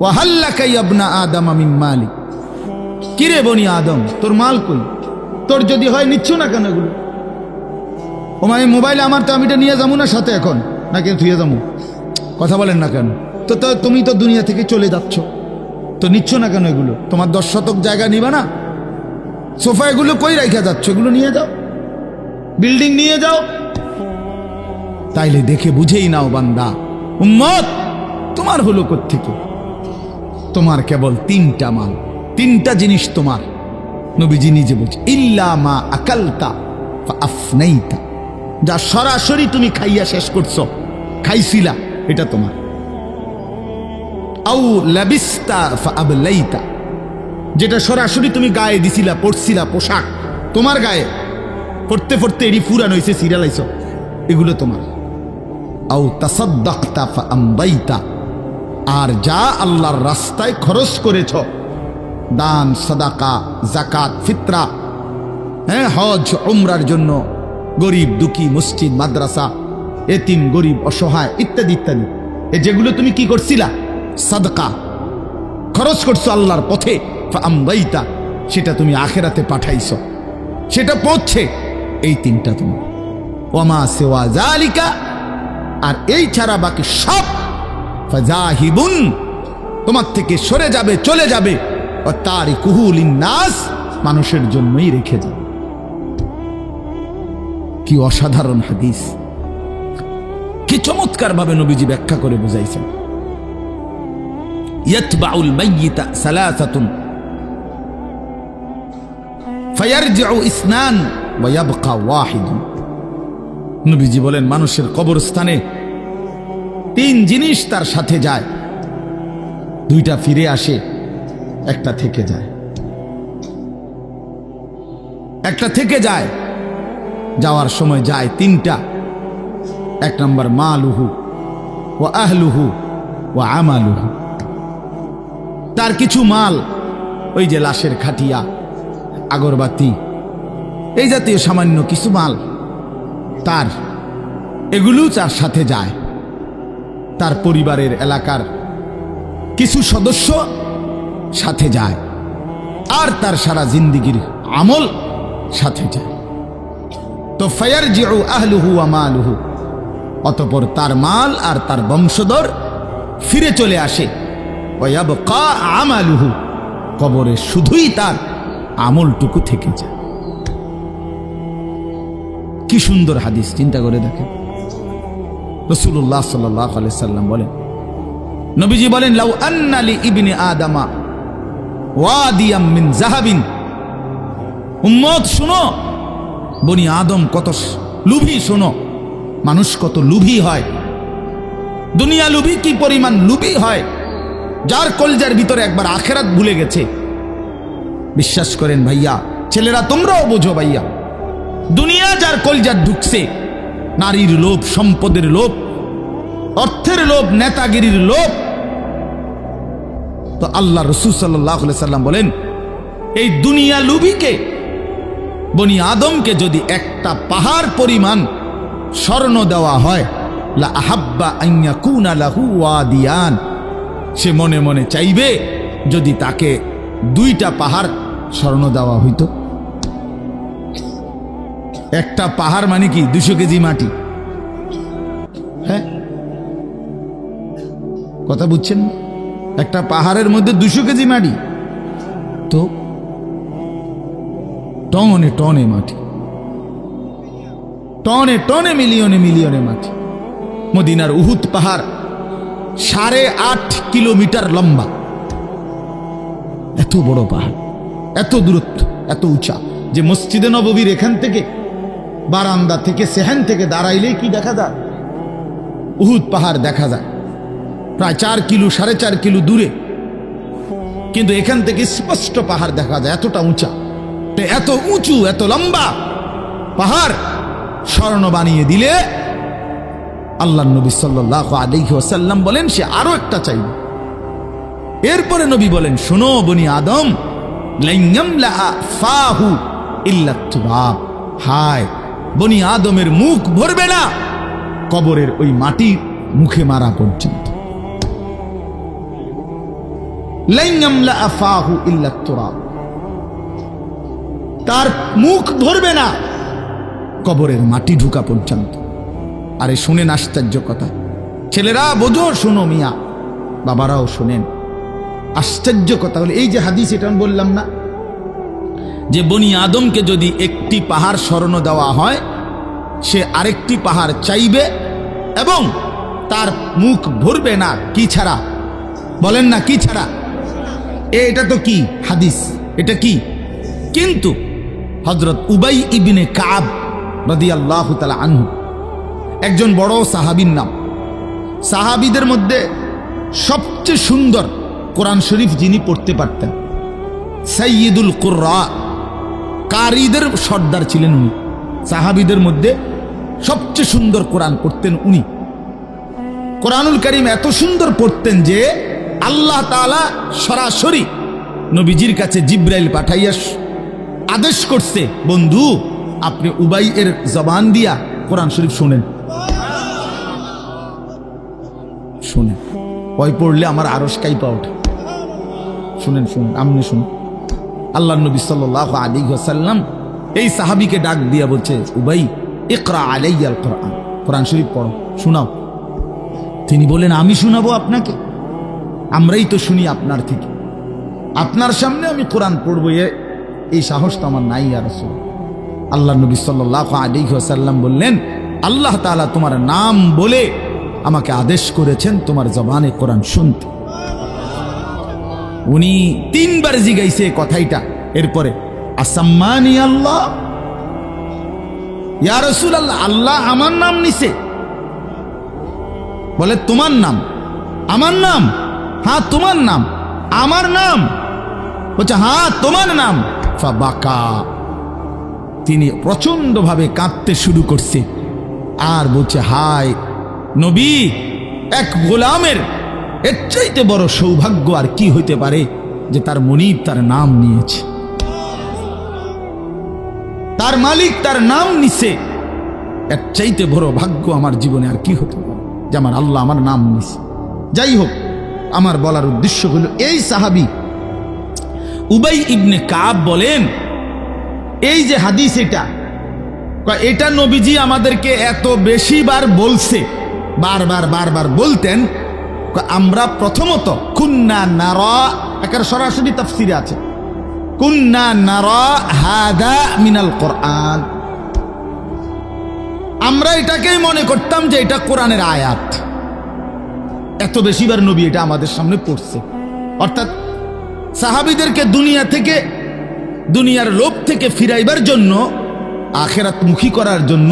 ওয়াহাল্লাকা ইয়া ইবনা আদম মিন মালি, কিরে বনি আদম তোর মাল কই? তোর যদি হয় নিচ্ছ না কেন এগুলো? ও মানে মোবাইল আমার, তো আমি এটা নিয়ে যাবো না সাথে এখন, না কেন থুয়ে যাবো? কথা বলেন না কেন? তো তুমি তো দুনিয়া থেকে চলে যাচ্ছ, তো নিচ্ছ না কেন এগুলো? তোমার 10 শতক জায়গা নিবা না? সোফা এগুলো কই রাখা যাচ্ছ? এগুলো নিয়ে যাও, বিল্ডিং নিয়ে যাও। তাইলে দেখে বুঝেই নাও বান্দা, উম্মত তোমার হলো কোত্থেকে? তোমার কেবল 3টা মাল, 3টা জিনিস তোমার। নবীজি নিজে বলছে, ইল্লা মা আকালতা ফাআফনাইতা, যা সরাসরি তুমি খাইয়া শেষ করছো, খাইছিলা, এটা তোমার। আউ লাবিস্তা ফাআবলাইতা, যেটা সরাসরি তুমি গায়ে দিছিলা, পড়ছিলা, পোশাক, তোমার গায়ে পড়তে পড়তে এটি ফুরান হয়েছে, সিরিয়াল আইছ, এগুলো তোমার। আও তাসাদ্দাকতা ফাআমদাইতা, আর যা আল্লাহর রাস্তায় খরচ করেছ, দান, সাদাকা, যাকাত, ফিতরা, হ্যাঁ, হজ উমরার জন্য, গরিব দুঃখী, মসজিদ, মাদ্রাসা, এতিম, গরিব, অসহায় ইত্যাদি ইত্যাদি, এ যেগুলো তুমি কি করছিলা, সাদকা খরচ করছো আল্লাহর পথে, ফাআমদাইতা, সেটা তুমি আখিরাতে পাঠাইছো, সেটা পৌঁছে। এই তিনটা তুমি। ওয়ামা সিওয়া যালিকা, আর এই ছাড়া বাকি সব ফাজাহিবুন, তোমার থেকে সরে যাবে, চলে যাবে। ও তারিকুহু লিন্নাস, মানুষের জন্যই রেখে যাবে। কি অসাধারণ হাদিস, কি চমৎকার ভাবে নবীজি ব্যাখ্যা করে বুঝাইছেন। ইয়াতবাউল মাইয়িতা সালাসাতুন ফায়ারজিউ ইসনান ওয়া ইয়াবকা ওয়াহিদ। নবীজি বলেন মানুষের কবরস্থানে তিন জিনিস তার সাথে যায়, দুইটা ফিরে আসে, একটা থেকে যায়। একটা থেকে যায়, যাওয়ার সময় যায় তিনটা। এক নম্বর মালুহু ওয়া আহলুহু ওয়া আমালুহু, তার কিছু মাল, ওই যে লাশের খাটিয়া, আগরবাতি, এই জাতীয় সামান্য কিছু মাল তার, এগুলো তার সাথে যায়। তার পরিবারের, এলাকার কিছু সদস্য সাথে যায়, আর তার সারা জিন্দিগির আমল সাথে যায়। তো ফায়ারজিউ আহলুহু ওয়া মালুহু, অতঃপর তার মাল আর তার বংশধর ফিরে চলে আসে। ওয়া ইয়াবকা আমালুহু, কবরে শুধুই তার আমলটুকু থেকে যায়। কি সুন্দর হাদিস, চিন্তা করে দেখেন। রাসূলুল্লাহ সাল্লাল্লাহু আলাইহি সাল্লাম বলেন, নবীজি বলেন, লাউ আন্না লি ইবনি আদামা ওয়াদিয়াম মিন যাহাবিন। উম্মত শুনো, বনি আদম কত লুভী, শোনো মানুষ কত লুভী হয়, দুনিয়া লুভী কি পরিমাণ লুভী হয়, যার কলজার ভিতরে একবার আখিরাত ভুলে গেছে। বিশ্বাস করেন ভাইয়া, ছেলেরা তোমরাও বোঝো ভাইয়া, দুনিয়া যার কলজার ঢুকছে, নারীর লোভ, সম্পদের লোভ, অর্থের লোভ, নেতাগিরির লোভ, তো আল্লাহ রাসূল সাল্লাল্লাহু আলাইহি সাল্লাম বলেন, এই দুনিয়া লুভিকে, বনি আদমকে যদি একটা পাহাড় পরিমাণ স্বর্ণ দেওয়া হয়, লা আহাব্বা আন ইয়াকুনা লাহু ওয়াদিয়ান, সে মনে মনে চাইবে যদি তাকে দুইটা পাহাড় স্বর্ণ দেওয়া হইতো। একটা পাহাড় মানে কি 200 কেজি মাটি, হ্যাঁ, কথা বুঝছেন? একটা পাহাড়ের মধ্যে 200 কেজি মাটি, তো টনে টনে মাটি, টনে টনে, মিলিয়নে মিলিয়নে মাটি। মদিনার উহুদ পাহাড় 8.5 কিলোমিটার লম্বা, এত বড় পাহাড়, এত দূরত্ব, এত উঁচা, যে মসজিদে নববীর এখান থেকে, বারান্দা থেকে, সেহান থেকে দাঁড়াইলেই কি দেখা যায়? উহুদ পাহাড় দেখা যায়, প্রায় 4 কিলো 4.5 কিলো দূরে, কিন্তু এখান থেকে স্পষ্ট পাহাড় দেখা যায়, এতটা উঁচা। এত উঁচু, এত লম্বা পাহাড় স্বর্ণ বানিয়ে দিলে আল্লাহ নবী সাল্লাল্লাহু আলাইহি ওয়াসাল্লাম বলেন সে আরো একটা চাইবে। এরপরে নবী বলেন, শোনো বনি আদম, লাইয়ামলা ফাহু ইল্লা তুরাব, হায় বনি আদমের মুখ ভরবে না কবরের ওই মাটি মুখে মারা পর্যন্ত। লাইয়ামলা ফাহু ইল্লা তুরাব, তার মুখ ভরবে না কবরের মাটি ঢুকা পর্যন্ত। আরে শুনেন আশ্চর্য কথা, ছেলেরা বোঝো, শোনো মিয়া, বাবারাও শোনেন। আশ্চর্য কথা হলো, এই যে হাদিস, এটা আমি বললাম না যে বনি আদমকে যদি একটি পাহাড় স্বর্ণ দেওয়া হয়, সে আরেকটি পাহাড় চাইবে এবং তার মুখ ভরবে না, কি ছাড়া? বলেন না, কি ছাড়া? এটা তো কি হাদিস, এটা কি? কিন্তু হযরত উবাই ইবনে কাব রাদিয়াল্লাহু তাআলা আনহু, একজন বড় সাহাবীর নাম, সাহাবীদের মধ্যে সবচেয়ে সুন্দর কোরআন শরীফ যিনি পড়তে পারতেন, সাইয়্যিদুল কুররা, কারীদের সর্দার ছিলেন উনি। সাহাবীদের মধ্যে সবচেয়ে সুন্দর কোরআন পড়তেন উনি। কোরআনুল কারীম এত সুন্দর পড়তেন যে আল্লাহ তাআলা সরাসরি নবীজির কাছে জিব্রাইল পাঠাইয়া আদেশ করছে, বন্ধু আপনি উবাই এর জবান দিয়া কোরআন শরীফ শুনেন। শুনেন, ওই পড়লে আমার আরশ কাইপা ওঠে। শুনেন শুনেন, আমনে শুনেন। আল্লাহ নবী সাল্লাল্লাহু আলাইহি ওয়াসাল্লাম এই সাহাবীকে ডাক দিয়া বলছে, উবাই ইকরা আলাইয়াল কোরআন, কোরআন শরীফ পড়ো, শোনাও। তিনি বলেন, আমি শোনাবো আপনাকে? আমরাই তো শুনি আপনার থেকে, আপনার সামনে আমি কোরআন পড়বো এই সাহস তো আমার নাই ইয়া রাসূল। আল্লাহ নবী সাল্লাল্লাহু আলাইহি ওয়াসাল্লাম বললেন, আল্লাহ তাআলা তোমার নাম বলে আমাকে আদেশ করেছেন তোমার জবানে কোরআন শুনতে। উনি 3 বার জিগাইছে কথাইটা। এরপরে আসাম্মানি আল্লাহ, ইয়া রাসূলুল্লাহ, আল্লাহ আমার নাম নিছে? বলে তোমার নাম? আমার নাম? হ্যাঁ তোমার নাম। আমার নাম? বলছে হ্যাঁ তোমার নাম। ফাবাকা, তিনি প্রচন্ড ভাবে কাঁদতে শুরু করছে আর বলছে, হায় নবী, এক গোলামের এর চাইতে বড় সৌভাগ্য আর কি হইতে পারে যে তার মনিব তার নাম নিয়েছে, তার মালিক তার নাম নিছে। এর চাইতে বড় ভাগ্য আমার জীবনে আর কি হতে পারে যে আমার আল্লাহ আমার নাম নিছে। যাই হোক, আমার বলার উদ্দেশ্য হলো, এই সাহাবী উবাই ইবনে কাব বলেন, এই যে হাদিস এটা নবীজি আমাদেরকে এত বেশি বার বলছে, বারবার বলতেন। আমরা প্রথমত কুন্না নারা, এর সরাসরি তাফসিরে আছে, কুন্না নারা হাদা মিনাল কোরআন, আমরা এটাকেই মনে করতাম যে এটা কোরআনের আয়াত। এত বেশিবার নবী এটা আমাদের সামনে পড়ছে। অর্থাৎ সাহাবীদেরকে দুনিয়ার লোভ থেকে ফিরাইবার জন্য, আখিরাত মুখী করার জন্য,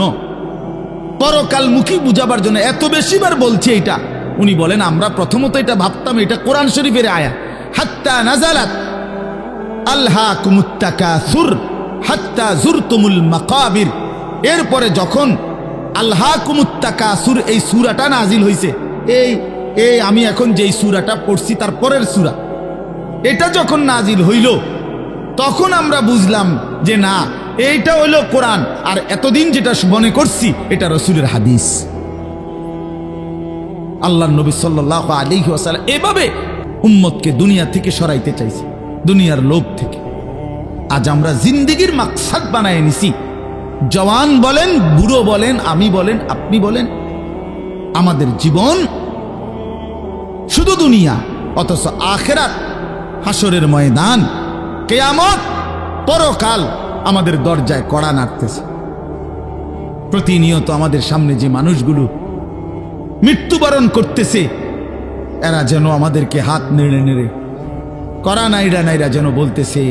পরকাল মুখী বুঝাবার জন্য এত বেশিবার বলছে এটা। উনি বলেন, আমরা প্রথমত এটা ভাবতাম এটা কোরআন শরীফের আয়াত। হাত্তা নাজালাত আলহাকুমুত তাকাসুর হাত্তা যুরতুমুল মাকাবির, এরপরে যখন আলহাকুমুত তাকাসুর এই সূরাটা নাজিল হইছে, এই আমি এখন যেই সূরাটা পড়ছি তার পরের সূরা, এটা যখন নাজিল হইল তখন আমরা বুঝলাম যে না, এইটা হইল কোরআন, আর এতদিন যেটা মনে করছি এটা রাসূলের হাদিস। আল্লাহ নবী সাল্লাল্লাহু আলাইহি ওয়াসাল্লাম এভাবে উম্মতকে দুনিয়া থেকে সরাইতে চাইছে, দুনিয়ার লোভ থেকে। আজ আমরা জিন্দেগির মাকসাদ বানায় নিছি। জওয়ান বলেন, বুড়ো বলেন, আমি বলেন, আপনি বলেন, আমাদের জীবন শুধু দুনিয়া, অথচ আখিরাত, হাসরের ময়দান, কিয়ামত, পরকাল আমাদের দরজায় কড়া নাড়তেছে। প্রতিনিয়ত আমাদের সামনে যে মানুষগুলো মৃত্যুবরণ করতেছে, এরা যেন আমাদেরকে হাত নেড়ে নেড়ে, কড়া নাইরা যেন বলতেছে,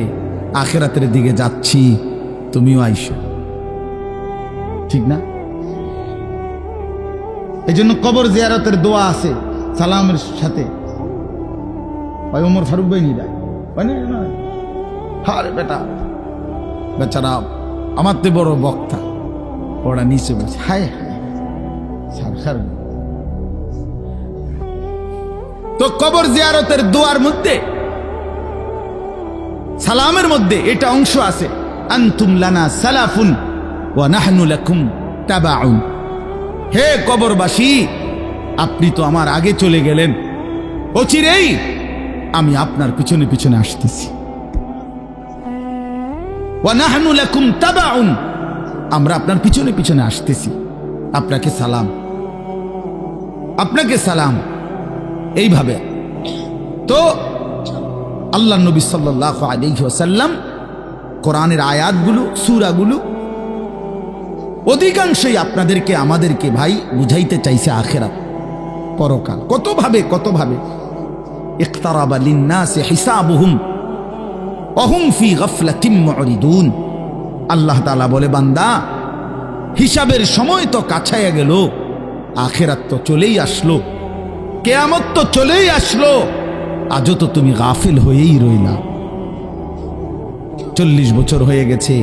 আখিরাতের দিকে যাচ্ছি, তুমিও আইসো। ঠিক না? এই জন্য কবর জিয়ারতের দোয়া আছে সালামের সাথে। ওমর ফারুক ভাই নিরা হারে বেটা, বেচারা আমার তে বড় বক্তা, ওরা নিচে বসে হায় হায়। তো কবর জিয়ারতের দোয়ার মধ্যে, সালামের মধ্যে এটা অংশ আছে, আনতুম লানা সালাফুন ওয়া নাহনু লাকুম তাবাউন। হে কবরবাসী, আপনি তো আমার আগে চলে গেলেন, অচিরেই আমি আপনার পিছনে পিছনে আসতেছি। ওয়া নাহনু লাকুম তাবাউন, আমরা আপনার পিছনে পিছনে আসতেছি। আপনাকে সালাম, আপনাকে সালাম। এইভাবে তো আল্লাহ নবী সাল্লাল্লাহু আলাইহি ওয়াসাল্লাম কোরআনের আয়াতগুলো, সূরাগুলো অধিকাংশই আপনাদেরকে আমাদেরকে ভাই বুঝাইতে চাইছে আখিরাত, পরকাল। কত ভাবে ইকতারাবা লিন-নাসি হিসাবুহুম ওয়া হুম ফি গাফলাতিন মুরিদুন। আল্লাহ তাআলা বলে, বান্দা, হিসাবের সময় তো কাছায়া গেল, আখিরাত তো চলেই আসলো, কিয়ামত তো চলেই আসলো, আজও তো তুমি গাফিল হয়েই রইলা। 40 বছর হয়ে গেছে,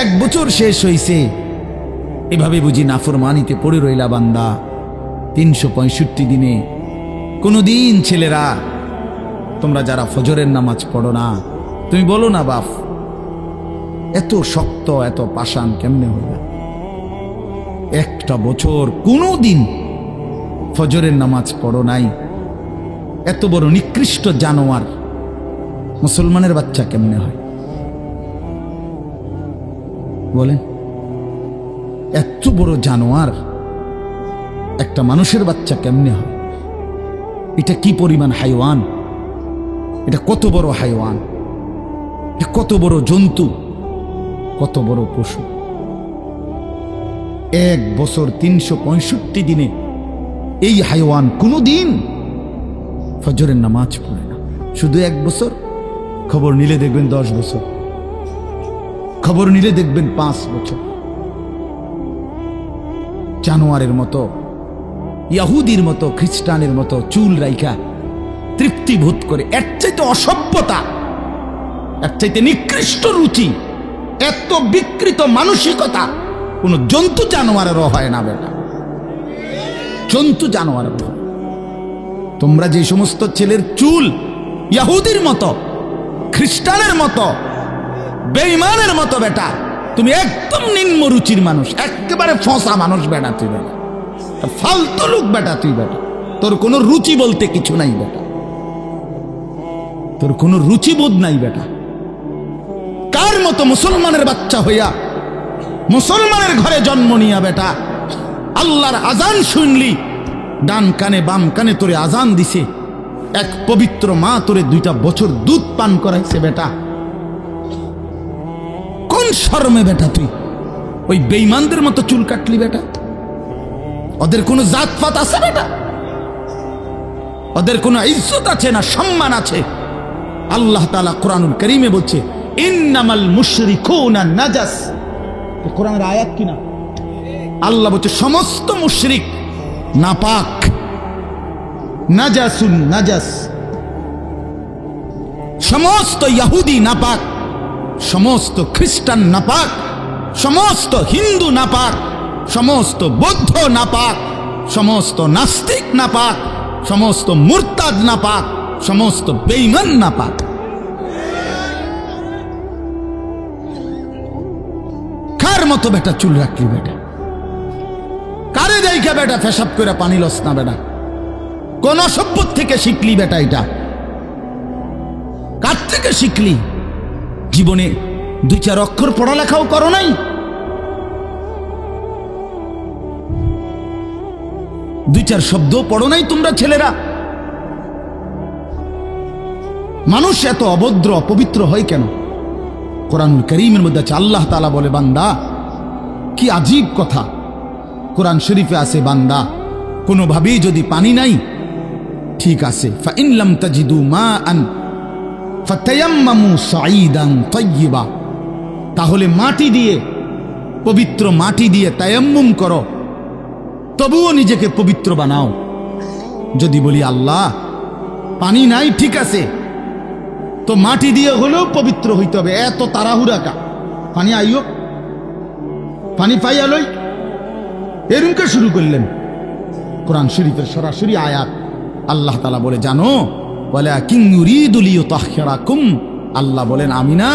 1 বছর শেষ হইছে, এভাবে বুঝি নাফরমানিতে পড়ে রইলা বান্দা 365 দিনে। কোনদিন ছেলেরা তোমরা যারা ফজরের নামাজ পড়ো না, তুমি বলো না বাপ এত শক্ত এত পাষাণ কেমনে হইলা? 1টা বছর কোনদিন ফজরের নামাজ পড়ো নাই, এত বড় নিকৃষ্ট জানোয়ার মুসলমানের বাচ্চা কেমনে হয় বলেন? এত বড় জানোয়ার একটা মানুষের বাচ্চা কেমনে হয়? এটা কি পরিমাণ হাইওয়ান, এটা কত বড় হাইওয়ান, এটা কত বড় জন্তু, কত বড় পশু। 1 বছর 365 দিনে এই হাইওয়ান কোনদিন ফজরের নামাজ পড়ে না। শুধু 1 বছর, খবর নিলে দেখবেন 10 বছর, খবর নিলে দেখবেন 5 বছর। জানোয়ারের মতো, ইয়াহুদির মতো, খ্রিস্টানের মতো চুল রাইখা তৃপ্তি বোধ করে। এর চাইতে অসভ্যতা, এর চাইতে নিকৃষ্ট রুচি, এত বিকৃত মানসিকতা কোন জন্তু জানোয়ারেরও হয় না বেটা, জন্তু জানোয়ারের। তোমরা যে সমস্ত ছেলের চুল ইয়াহুদির মতো, খ্রিস্টানের মতো, বেঈমানের মতো বেটা, তুমি একদম নিম্ন রুচির মানুষ, একেবারে ফসা মানুষ বেটা, তুই বেটা ফালতু লোক বেটা, তুই বেটা তোর কোনো রুচি বলতে কিছু নাই বেটা, তোর কোনো রুচিবোধ নাই বেটা। কার মতো মুসলমানের বাচ্চা হইয়া মুসলমানের ঘরে জন্ম নিয়া বেটা আল্লাহর আজান শুনলি, ডান কানে বাম কানে তোরে আজান দিছে, এক পবিত্র মা তোরে 2টা বছর দুধ পান করাইছে বেটা, কোন শরমে বেটা তুই ওই বেঈমানদের মতো চুল কাটলি বেটা? ওদের কোনো জাতপাত আছে বেটা? ওদের কোনো ইজ্জত আছে না সম্মান আছে? আল্লাহ তাআলা কোরআনুল কারীমে বলছে ইন্নামাল মুশরিকুনা নাজাস, কোরআনের আয়াত কিনা? আল্লাহ বলছে সমস্ত মুশরিক নাপাক, নাজাসুন নাজাস, সমস্ত ইহুদি নাপাক, সমস্ত খ্রিস্টান নাপাক, সমস্ত হিন্দু নাপাক, সমস্ত বৌদ্ধ নাপাক, সমস্ত নাস্তিক নাপাক, সমস্ত মুরতাদ নাপাক, সমস্ত বেঈমান নাপাক। কার মতো বেটা চুল রাখলি বেটা? কারে দেখা বেটা পেশাব করে পানি লস না বেটা? কোন সভ্য থেকে শিখলি বেটা? এটা কার থেকে শিখলি? জীবনে 2-4 অক্ষর পড়ালেখাও করো নাই, 2-4 শব্দ পড়ো নাই তোমরা ছেলেরা। মানুষ এত অভদ্র অপবিত্র হয় কেন? কোরআনুল কারীমের মধ্যে আছে, আল্লাহ তাআলা বলে বান্দা কি আজীব কথা, কোরআন শরীফে আছে বান্দা কোনোভাবেই যদি পানি নাই, ঠিক আছে, ফাইন লাম তাজিদু মাআন ফাতায়াম্মামু সাঈদান তাইয়্যিবা, তাহলে মাটি দিয়ে, পবিত্র মাটি দিয়ে তায়াম্মুম করো, তবুও নিজেকে পবিত্র বানাও। যদি বলি আল্লাহ পানি নাই, ঠিক আছে, তো মাটি দিয়ে হলেও পবিত্র হইতে হবে, এত তাড়াহুড়া কা? পানি আইও, পানি পাইয়া লই, এরকম শুরু করলেন। কোরআন শরীফের সরাসরি আয়াত, আল্লাহ তাআলা বলে জানো ওয়ালাকিন ইউরিদু লিইউতাহহিরাকুম, আল্লাহ বলেন আমি না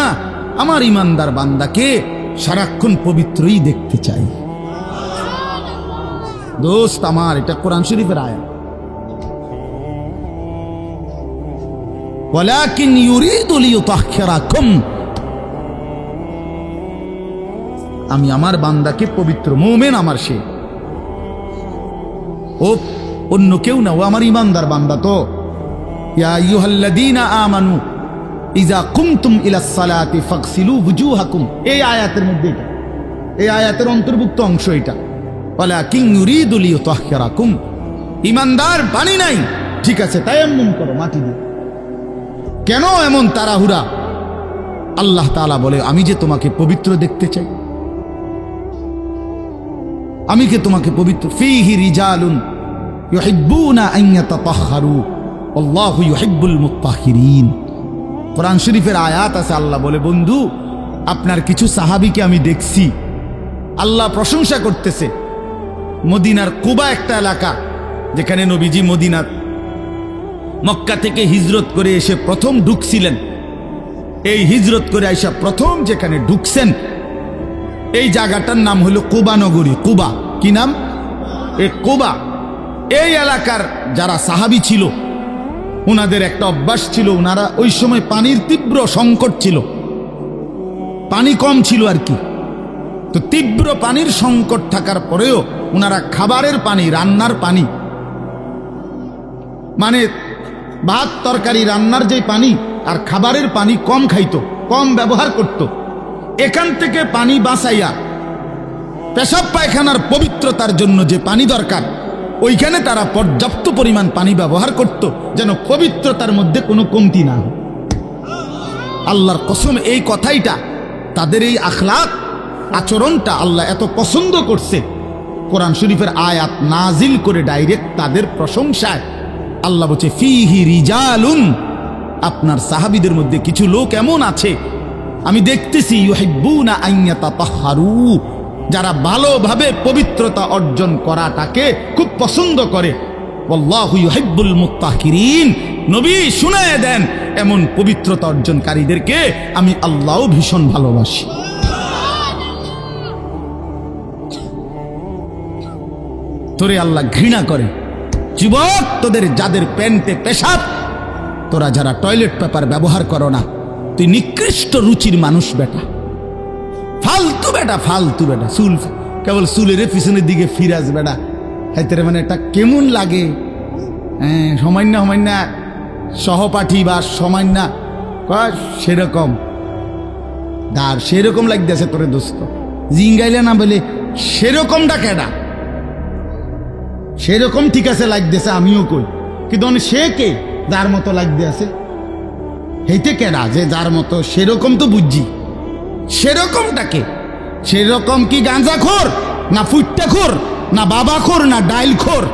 আমার ইমানদার বান্দাকে সারাক্ষণ পবিত্রই দেখতে চাই। দোস্ত আমার, এটা কোরআন শরীফের আয়াত। ওয়ালাকিন ইউরিদু লিইউতাহহিরাকুম, আমি আমার বান্দাকে পবিত্র, মুমিন আমার সে, ও অন্য কেউ না, ও আমার ইমানদার বান্দা। তো ইয়া আইয়ুহাল্লাযীনা আমানু ইযা কুমতুম ইলাস সালাতি ফাগসিলু ওয়ুজুহাকুম, এই আয়াতের মধ্যে এটা, এই আয়াতের অন্তর্ভুক্ত অংশ এটা। ওয়ালাকিন ইউরিদু লিইউতাহহিরাকুম, ইমানদার পানি নাই, ঠিক আছে, তায়াম্মুম করো মাটি দিয়ে। কেন এমন তাড়াহুড়া? আল্লাহ তাআলা বলে আমি যে তোমাকে পবিত্র দেখতে চাই, আমি কে তোমাকে পবিত্র। ফীহি রিজালুন ইউহিব্বুনা আন ইয়াতাতাহহারু আল্লাহু ইউহিব্বুল মুত্তাহহিরিন, কোরআন শরীফের আয়াত আছে, আল্লাহ বলে, বন্ধু আপনার কিছু সাহাবীকে আমি দেখছি। আল্লাহ প্রশংসা করতেছে। মদিনার কুবা একটা এলাকা, যেখানে নবীজি মদিনার মক্কা থেকে হিজরত করে এসে প্রথম ঢুকছিলেন। এই হিজরত করে আইসা প্রথম যেখানে ঢুকছেন, এই জায়গাটার নাম হলো কুবা নগরী। কুবা কি নাম? এই কুবা। এই এলাকার যারা সাহাবী ছিল, ওনাদের একটা অভ্যাস ছিল, ওনারা ওই সময় পানির তীব্র সংকট ছিল, পানি কম ছিল আর কি। তো তীব্র পানির সংকট থাকার পরেও ওনারা খাবারের পানি, রান্নার পানি, মানে ভাত তরকারি রান্নার যে পানি আর খাবারের পানি কম খাইতো, কম ব্যবহার করত। এখান থেকে পানি বাঁচাইয়া পেশাব পায়খানার পবিত্রতার জন্য যে পানি দরকার, ওইখানে তারা পর্যাপ্ত পরিমাণ পানি ব্যবহার করত, যেন পবিত্রতার মধ্যে কোনো কমতি না হয়। আল্লাহর কসম, এই কথাইটা, তাদের এই আখলাক আচরণটা আল্লাহ এত পছন্দ করছে, কোরআন শরীফের আয়াত নাজিল করে ডাইরেক্ট তাদের প্রশংসায়। আল্লাহ বলছে, ফিহি রিজালুন, আপনার সাহাবীদের মধ্যে কিছু লোক এমন আছে আমি দেখতেছি, ইউহিব্বুনা আন ইয়াতাতাহহারু, যারা ভালোভাবে পবিত্রতা অর্জন করাটাকে খুব পছন্দ করে। আল্লাহু ইউহিব্বুল মুত্তাহিরিন, নবী শুনায়ে দেন, এমন পবিত্রতা অর্জনকারীদেরকে আমি আল্লাহও ভীষণ ভালোবাসি। তোরে আল্লাহ ঘৃণা করে। যুবক, তোদের যাদের প্যান্টে পেশাব, তোরা যারা টয়লেট পেপার ব্যবহার করো না, তুই নিকৃষ্ট রুচির মানুষ বেটা, ফালতু বেটা, ফালতু বেটা। চুল কেবল চুলের পিছনের দিকে ফিরাস বেটা, হাইতে মানে এটা কেমন লাগে? সমান্য সমান্য সহপাঠী বা সমান্য সেরকম আর সেরকম লাগতেছে তোরে দোস্ত, জিঙ্গাইলে না বলে সেরকমটা কেডা? সেরকম ঠিক আছে লাগতেছে, আমিও কই, কিন্তু সে কে যার মতো লাগতে আছে? হেইতে কেডা যে যার মতো? সেরকম তো বুঝছি, সেরকমটাকে। সেরকম কি গাঁজাখোর, না ফুট্টাখোর, না বাবাখোর, না ডাইলখোর,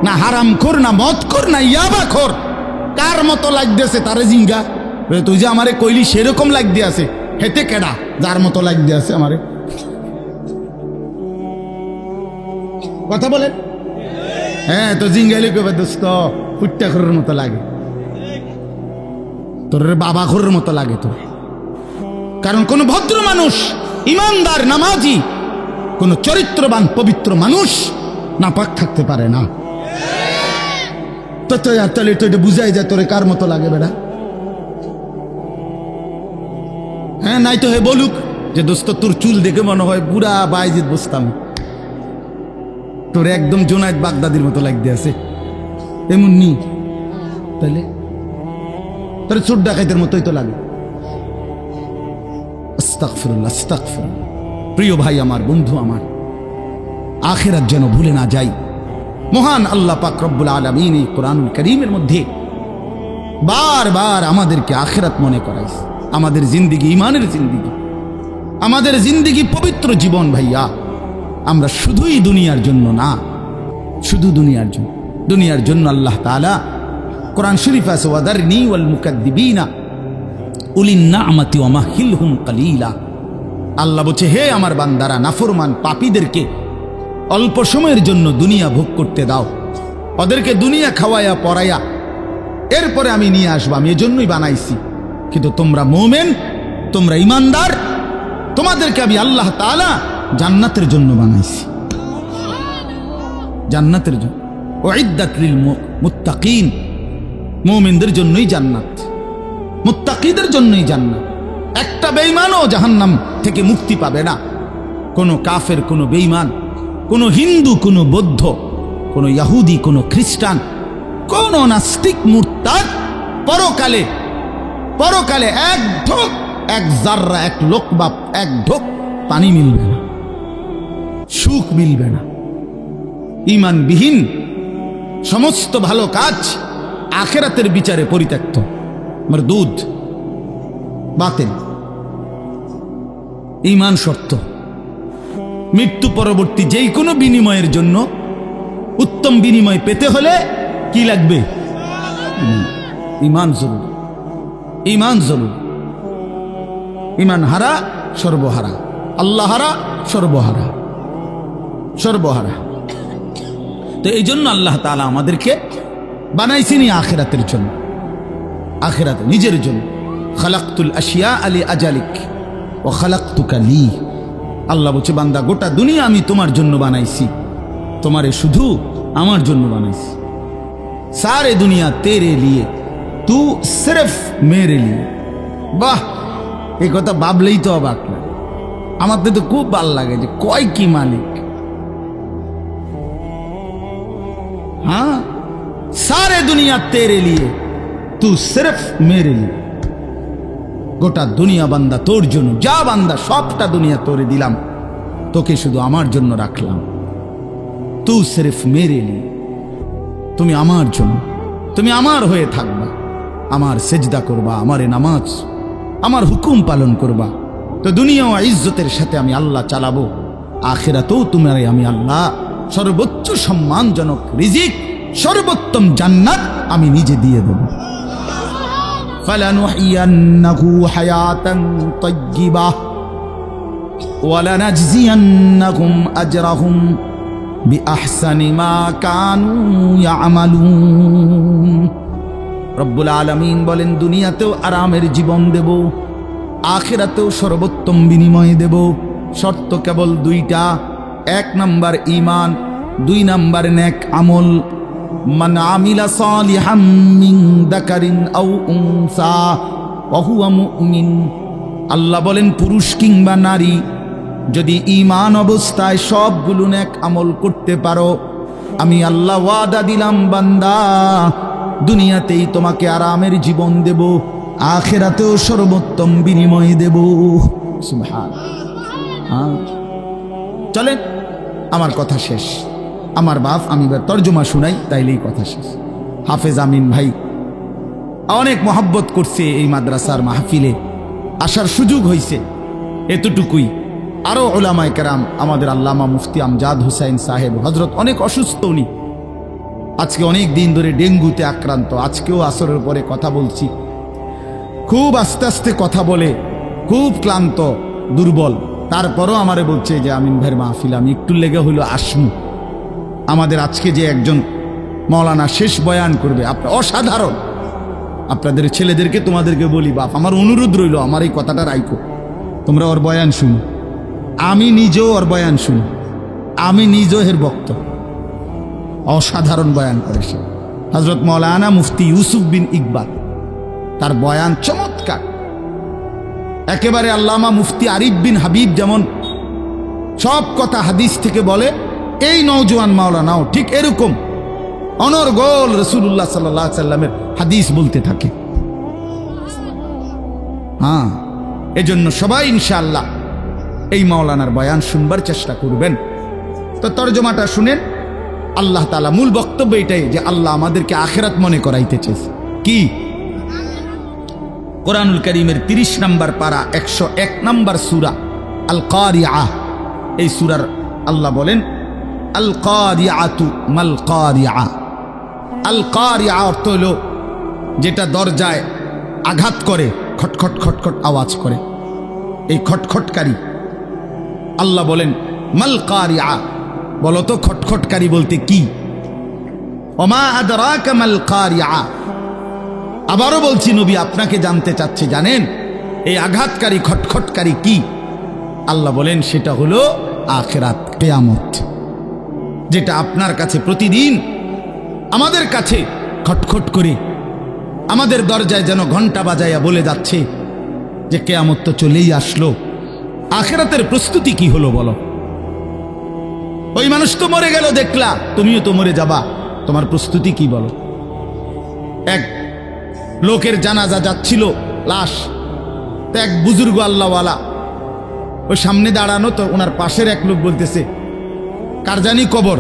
না হারামখোর, না মদখোর, না ইয়াবাখোর? কার মতো লাগতেছে তারে জিঙ্গা? তুই যে আমারে কইলি সেরকম লাগতে আছে, হেতে কেডা যার মতো লাগতে আছে আমারে? কথা বলেন। হ্যাঁ, তো জিঙ্গাইলে কবে দোস্ত ফুট্টাখোরের মতো লাগে, তোর বাবাখোরের মতো লাগে তোর। কারণ কোন ভদ্র মানুষ, ইমানদার, নামাজি, কোন চরিত্রবান পবিত্র মানুষ নাপাক থাকতে পারে না। তো তাহলে তো এটা বুঝাই যায় তোরে কার মতো লাগে বেটা। হ্যাঁ, নাই তো হে বলুক যে দোস্ত তোর চুল দেখে মনে হয় বুড়া বাইজিদ বসতাম, তোর একদম জোনায়েদ বাগদাদির মতো লাগতে আছে, এমন নি? তাহলে তোর চোর ডাকাইতের মতোই তো লাগে। আস্তাগফিরুল্লাহ, আস্তাগফিরুল্লাহ। প্রিয় ভাই আমার, বন্ধু আমার, আখিরাত যেন ভুলে না যাই। মহান আল্লাহ পাক রব্বুল আলামিন এই কোরআনুল কারীমের মধ্যে বারবার আমাদেরকে আখিরাত মনে করাইছে। আমাদের জিন্দেগি ঈমানের জিন্দেগি, আমাদের জিন্দেগি পবিত্র জীবন ভাইয়া। আমরা শুধুই দুনিয়ার জন্য না, শুধু দুনিয়ার জন্য, দুনিয়ার জন্য আল্লাহ তাআলা কোরআন শরীফ আছে, ওয়াদারনি ওয়াল মুকাদ্দিবিনা উলিন নি'মাতি ওয়া মাহিলহুম কালিলা। আল্লাহ বলছে, হে আমার বান্দারা, নাফরমান পাপীদেরকে অল্প সময়ের জন্য দুনিয়া ভোগ করতে দাও, ওদেরকে দুনিয়া খাওয়াইয়া পড়াইয়া এরপরে আমি নিয়ে আসবো, আমি এজন্যই বানাইছি। কিন্তু তোমরা মুমিন, তোমরা ইমানদার, তোমাদেরকে আমি আল্লাহ তাআলা জান্নাতের জন্য বানাইছি, জান্নাতের জন্য। উইদ্দাত লিল মুত্তাকিন, মুমিনদের জন্যই জান্নাত, মুত্তাকিদের জন্যই জান্নাত। একটা বেঈমানও জাহান্নাম থেকে মুক্তি পাবে না। কোনো কাফের, কোনো বেঈমান, কোনো হিন্দু, কোনো বৌদ্ধ, কোনো ইহুদি, কোনো খ্রিস্টান, কোনো নাস্তিক, মুরতাদ পরকালে, পরকালে এক ঢোক, এক জাররা, এক লোকবা, এক ঢোক পানি মিলবে না, সুখ মিলবে না। ঈমানবিহীন সমস্ত ভালো কাজ আখিরাতের বিচারে পরিত্যক্ত, মরদুদ, বাতিল। ঈমান শর্ত। মৃত্যু পরবর্তী যেই কোনো বিনিময়ের জন্য, উত্তম বিনিময় পেতে হলে কি লাগবে? ঈমান জরুরি। ঈমান জরুরি। ঈমান হারা সর্বহারা, আল্লাহ হারা সর্বহারা, সর্বহারা। তো এই জন্য আল্লাহ তাআলা আমাদেরকে বানাইছেনি আখিরাতের জন্য, আখিরাতে নিজের জন্য। খালাকতুল আশিয়া আলি আজালিক ও খালাকতুকা লি। আল্লাহ বলছে, বান্দা গোটা দুনিয়া আমি তোমার জন্য বানাইছি, তোমারে শুধু আমার জন্য বানাইছি। সারে দুনিয়া তেরে লিয়ে, তু সিরফ মেরে লিয়ে। বাহ, এই কথা ভাবলেই তো অবাক লাগে। আমার তো খুব ভালো লাগে যে কয় কি মালিক। हाँ, सारे दुनिया तेरे लिए, तू सिर्फ मेरे लिए। গোটা দুনিয়া বান্দা তোর জন্য, যা বান্দা সবটা দুনিয়া তোরে দিলাম, তোকে শুধু আমার জন্য রাখলাম। তু সিরফ মেরে লিয়ে, তুমি আমার জন্য, তুমি আমার হয়ে থাকবা, আমার সেজদা করবা, আমারে নামাজ, আমার হুকুম পালন করবা। তো দুনিয়া ও ইজ্জতের সাথে আমি আল্লাহ চালাবো, আখিরাতেও তোমারে আমি আল্লাহ সর্বোচ্চ সম্মানজনক রিজিক, সর্বোত্তম জান্নাত আমি নিজে দিয়ে দেব। ফালানুহিয়ান্নাহু হায়াতান তাইয়্যিবাহ ওয়া লানাজজিয়ান্নাহুম আজরাহুম বিআহসানি মা কানু ইয়ামালুন। রব্বুল আলামিন বলেন, দুনিয়াতেও আরামের জীবন দেব, আখিরাতেও সর্বোত্তম বিনিময় দেব। শর্ত কেবল দুইটা, এক নাম্বার ঈমান, দুই নাম্বার নেক আমল। মান আমিলা সালিহাম মিন যাকারিন আও উনসা ওয়া হুয়া মুমিন। আল্লাহ বলেন, পুরুষ কিংবা নারী যদি ঈমান অবস্থায় সবগুলো নেক আমল করতে পারো, আমি আল্লাহ ওয়াদা দিলাম বান্দা, দুনিয়াতেই তোমাকে আরামের জীবন দেব, আখিরাতেও সর্বোত্তম বিনিময় দেব। সুবহানাল্লাহ। চলেন, আমার কথা শেষ। আমার বাপ, আমি এবার তর্জমা শুনাই, তাইলেই কথা শেষ। হাফেজ আমিন ভাই অনেক মহব্বত করছে, এই মাদ্রাসার মাহফিলে আসার সুযোগ হয়েছে, এতটুকুই। আরো উলামায়ে কেরাম, আমাদের আল্লামা মুফতি আমজাদ হুসাইন সাহেব হযরত অনেক অসুস্থ, উনি আজকে অনেক দিন ধরে ডেঙ্গুতে আক্রান্ত। আজকেও আসরের পরে কথা বলছি, খুব আস্তে আস্তে কথা বলে, খুব ক্লান্ত, দুর্বল। তারপরও আমারে বলছে যে আমিন ভাইয়ের মাহফিল আমি একটু লেগে হইল আসমু। আমাদের আজকে যে একজন মাওলানা শেষ বয়ান করবে, আপনার অসাধারণ। আপনাদের ছেলেদেরকে তোমাদেরকে বলি, বাপ আমার অনুরোধ রইল, আমার এই কথাটা রাইখো, তোমরা ওর বয়ান শুনো। আমি নিজেও ওর বয়ান শুনি, আমি নিজেও এর বক্ত। অসাধারণ বয়ান করে সে, হযরত মাওলানা মুফতি ইউসুফ বিন ইকবাল। তার বয়ান চমৎকার, একেবারে আল্লামা মুফতি আরিফ বিন হাবিব যেমন সব কথা হাদিস থেকে বলে, এই নওজোয়ান মাওলানাও ঠিক এরকম অনর্গল রাসূলুল্লাহ সাল্লাল্লাহু আলাইহি সাল্লামের হাদিস বলতে থাকে। হ্যাঁ, এজন্য সবাই ইনশাআল্লাহ এই মাওলানার বয়ান শুনবার চেষ্টা করবেন। তো তরজমাটা শুনেন। আল্লাহ তাআলা মূল বক্তব্য এটাই যে আল্লাহ আমাদেরকে আখিরাত মনে করাইতে চাইছে। কি? কোরআনুল কারীমের 30 নম্বর পারা 101 নম্বর সূরা আল কারিআহ, এই সূরার আল্লাহ বলেন, আল কারিআতু মাল কারিআ। আল কারিআ অর্থ হলো যেটা দরজায় আঘাত করে, খটখট খটখট আওয়াজ করে, এই খটখটকারী। আল্লাহ বলেন মাল কারিআ, বলো তো খটখটকারী বলতে কি? ওমা আদরাকা মাল কারিআ। আবারও বলছি, নবী আপনাকে জানতে চাচ্ছে, জানেন এই আঘাতকারী খটখটকারী কি? আল্লাহ বলেন সেটা হলো আখিরাত, কিয়ামত, যেটা আপনার কাছে প্রতিদিন আমাদের কাছে খটখট করে আমাদের দরজায় যেন ঘন্টা বাজাইয়া বলে যাচ্ছে যে কিয়ামত তো চলেই আসলো। আখিরাতের প্রস্তুতি কি হলো বলো? ওই মানুষ তো মরে গেল দেখলা, তুমিও তো মরে যাবা, তোমার প্রস্তুতি কি বলো? এক লোকের জানাজা যাচ্ছিল, লাশ, তো এক বুজুর্গ আল্লাহওয়ালা ওই সামনে দাঁড়ানো, তো ওনার পাশের এক লোক বলতেছে, কার জানি কবর,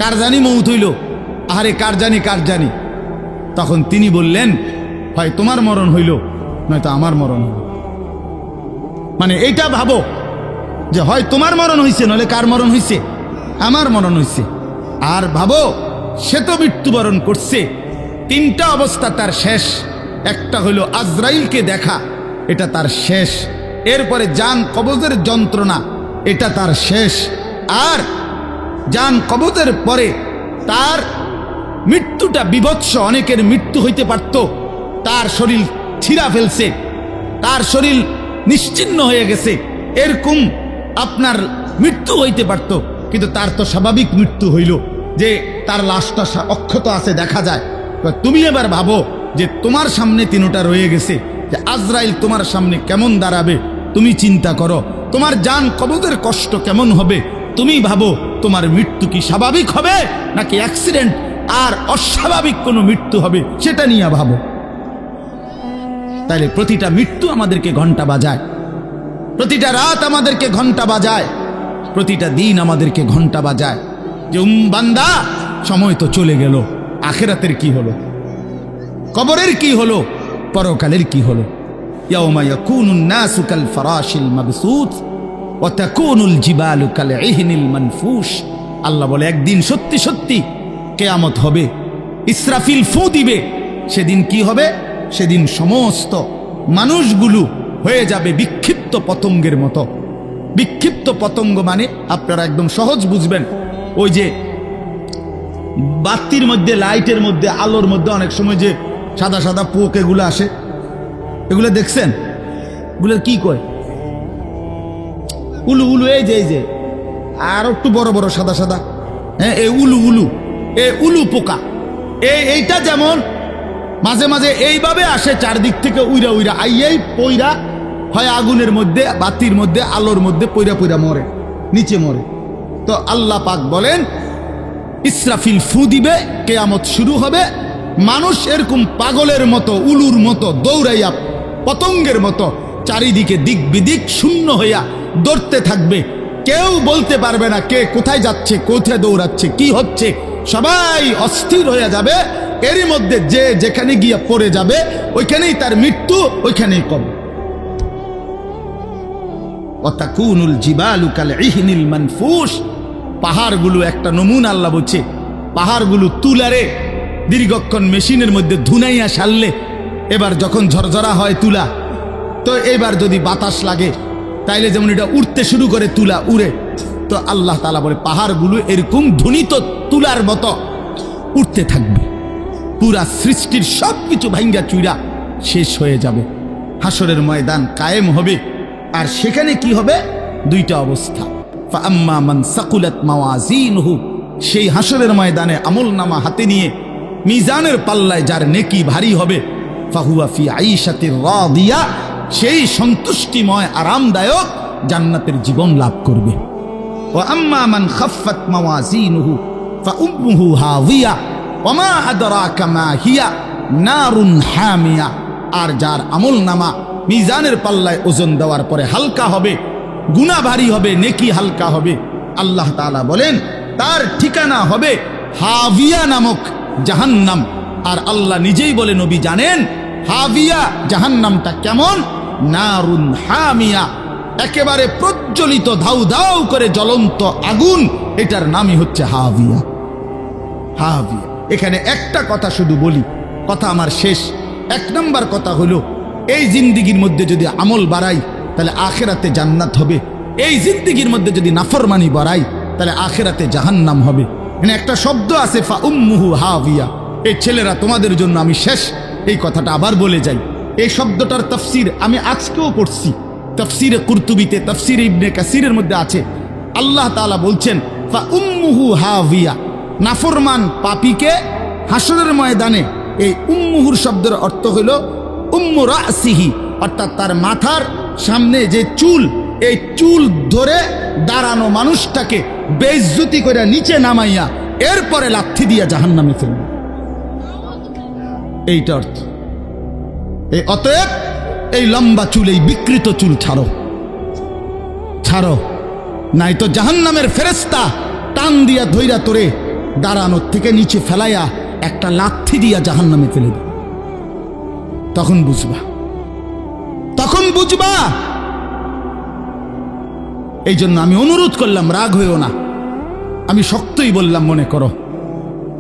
কার জানি মৌত হইল, আরে কার জানি কার জানি। তখন তিনি বললেন, হয় তোমার মরণ হইল, নয়তো আমার মরণ হইল। মানে এইটা ভাবো যে হয় তোমার মরণ হইছে, নইলে কার মরণ হইছে? আমার মরণ হইছে। আর ভাবো সে তো মৃত্যুবরণ করছে, তিনটা অবস্থা তার শেষ, একটা হলো আজরাইলকে দেখা, এটা তার শেষ। এরপরে জান কবজের যন্ত্রণা, এটা তার শেষ। আর জান কবজের পরে তার মৃত্যুটা বিভৎস। অনেকের মৃত্যু হইতে পারত, তার শরীর ছিঁড়া ফেলছে, তার শরীর নিশ্চিহ্ন হয়ে গেছে, এরকম আপনার মৃত্যু হইতে পারত। কিন্তু তার তো স্বাভাবিক মৃত্যু হইল যে তার লাশটা অক্ষত আছে, দেখা যায়। তুমি এবার ভাবো যে তোমার সামনে তিনটা রয়ে গেছে, যে আজরাইল তোমার সামনে কেমন দাঁড়াবে, তুমি চিন্তা করো। তোমার জান কবজের কষ্ট কেমন হবে, তুমি ভাবো। তোমার মৃত্যু কি স্বাভাবিক হবে নাকি অ্যাক্সিডেন্ট আর অস্বাভাবিক কোনো মৃত্যু হবে, সেটা নিয়ে ভাবো। তাইলে প্রতিটা মৃত্যু আমাদেরকে ঘন্টা বাজায়, প্রতিটা রাত আমাদেরকে ঘন্টা বাজায়, প্রতিটা দিন আমাদেরকে ঘন্টা বাজায় যে বান্দা সময় তো চলে গেল, আখিরাতের কি হলো, কবরের কি হলো, পরকালের কি হলো। ইয়াউমা ইয়াকুনুন নাসু কাল ফারাশিল মাবসুত ওয়া তাকুনুল জিবালু কাল ইহনিল মানফুশ। আল্লাহ বলে একদিন সত্যি সত্যি কিয়ামত হবে, ইসরাফিল ফু দিবে। সেদিন কি হবে? সেদিন সমস্ত মানুষগুলো হয়ে যাবে বিক্ষিপ্ত পতঙ্গের মতো। বিক্ষিপ্ত পতঙ্গ মানে আপনারা একদম সহজ বুঝবেন, ওই যে বাতির মধ্যে, লাইটের মধ্যে, আলোর মধ্যে অনেক সময় যে সাদা সাদা পোক এগুলো আসে, এগুলো দেখছেন? এগুলোর কি কয়? উলু উলু। এই যে আর একটু বড় বড় সাদা সাদা, হ্যাঁ, এই উলু উলু, এই উলু পোকা। এইটা যেমন মাঝে মাঝে এইভাবে আসে চারদিক থেকে উইরা উইরা আইয়াই পইরা হয় আগুনের মধ্যে, বাতির মধ্যে, আলোর মধ্যে পইরা পইরা মরে, নিচে মরে। তো আল্লাহ পাক বলেন ইসরাফিল ফু দিবে, কিয়ামত শুরু হবে। মানুষ এরকম পাগলের মতো, উলুর মতো দৌড়াইয়া পতঙ্গের মতো চারিদিকে দিক বিদিক শূন্য হইয়া দৌড়তে থাকবে। কেউ বলতে পারবে না কে কোথায় যাচ্ছে, কোথায় দৌড়াচ্ছে, কি হচ্ছে। সবাই অস্থির হয়ে যাবে। এরই মধ্যে যে যেখানে গিয়ে পড়ে যাবে ওইখানেই তার মৃত্যু, ওইখানেই কবে। ওয়াতাকুনুল জিবালু কাল ইহনিল মানফুশ। পাহাড়গুলো একটা নমুনা আল্লাহ বলছে, পাহাড়গুলো তুলারে দীর্ঘক্ষণ মেশিনের মধ্যে ধুনাইয়া সারলে এবার যখন ঝরঝরা হয় তুলা, তো এবার যদি বাতাস লাগে তাইলে যেমন এটা উঠতে শুরু করে, তুলা উড়ে। তো আল্লাহ তাআলা বলে পাহাড়গুলো এরকম ধ্বনিত তুলার মতো উঠতে থাকবে। পুরা সৃষ্টির সব কিছু ভাঙ্গা চুইরা শেষ হয়ে যাবে। হাসরের ময়দান কায়েম হবে। আর সেখানে কি হবে? দুইটা অবস্থা। ফাআম্মা মান সাকুলাত মাওয়াজিনহু, সেই হাসরের ময়দানে আমলনামা হাতে নিয়ে মিজানের পাল্লায় যার নেকি ভারী হবে, ফাহুয়া ফি আইশাতির রাদিয়া, সেই সন্তুষ্টিময় আরামদায়ক জান্নাতের জীবন লাভ করবে। ওয়া আম্মা মান খাফফাত মাওয়াজিনহু ফাউম্মুহু হাওিয়া ওয়া মা আদরাকা মা হিয়া নারুন হামিয়া। আর যার আমলনামা মিজানের পাল্লায় ওজন দেওয়ার পরে হালকা হবে, গুনাহ ভারী হবে, নেকি হালকা হবে, আল্লাহ তাআলা বলেন তার ঠিকানা হবে হাবিয়া নামক জাহান্নাম। আর আল্লাহ নিজেই বলে, নবী জানেন হাবিয়া জাহান্নামটা কেমন? নারুন হামিয়া, একেবারে প্রজ্বলিত ধাউ ধাউ করে জ্বলন্ত আগুন, এটার নামই হচ্ছে হাবিয়া। হাবিয়া। এখানে একটা কথা শুধু বলি, কথা আমার শেষ। এক নম্বর কথা হলো, এই জিন্দিগির মধ্যে যদি আমল বাড়াই তাহলে আখিরাতে জান্নাত হবে। এই জিন্দিগির মধ্যে যদি নাফরমানি বাড়াই তাহলে আখিরাতে জাহান্নাম হবে। এখানে একটা শব্দ আছে ফাউম্মুহু হাবিয়া। এই ছেলেরা, তোমাদের জন্য আমি শেষ এই কথাটা আবার বলে যাই। এই শব্দটার তাফসীর আমি আজকেও পড়ছি, তাফসীরে কুরতুবিতে, তাফসীরে ইবনে কাসিরের মধ্যে আছে। আল্লাহ তাআলা বলছেন ফাউম্মুহু হাবিয়া, নাফরমান পাপীকে হাসরের ময়দানে, এই উম্মুহুর শব্দের অর্থ হইল উম্মু রাসিহি, অর্থাৎ তার মাথার সামনে যে চুল, এই চুল ধরে দাঁড়ানো মানুষটাকে বেইজ্জতি করে নিচে নামাইয়া এরপরে লাথি দিয়া জাহান্নামে ফেলবে। এইটা অর্থ। অতএব এই লম্বা চুল, এই বিকৃত চুল ছাড়ো, ছাড়ো, নাই তো জাহান্নামের ফেরেশতা টান দিয়া ধইরা তোরে দাঁড়ানোর থেকে নিচে ফেলাইয়া একটা লাথি দিয়া জাহান্নামে ফেলে দেবে। তখন বুঝবা, তখন বুঝবা। এই জন্য আমি অনুরোধ করলাম, রাগ হইও না। আমি শক্তই বললাম, মনে করো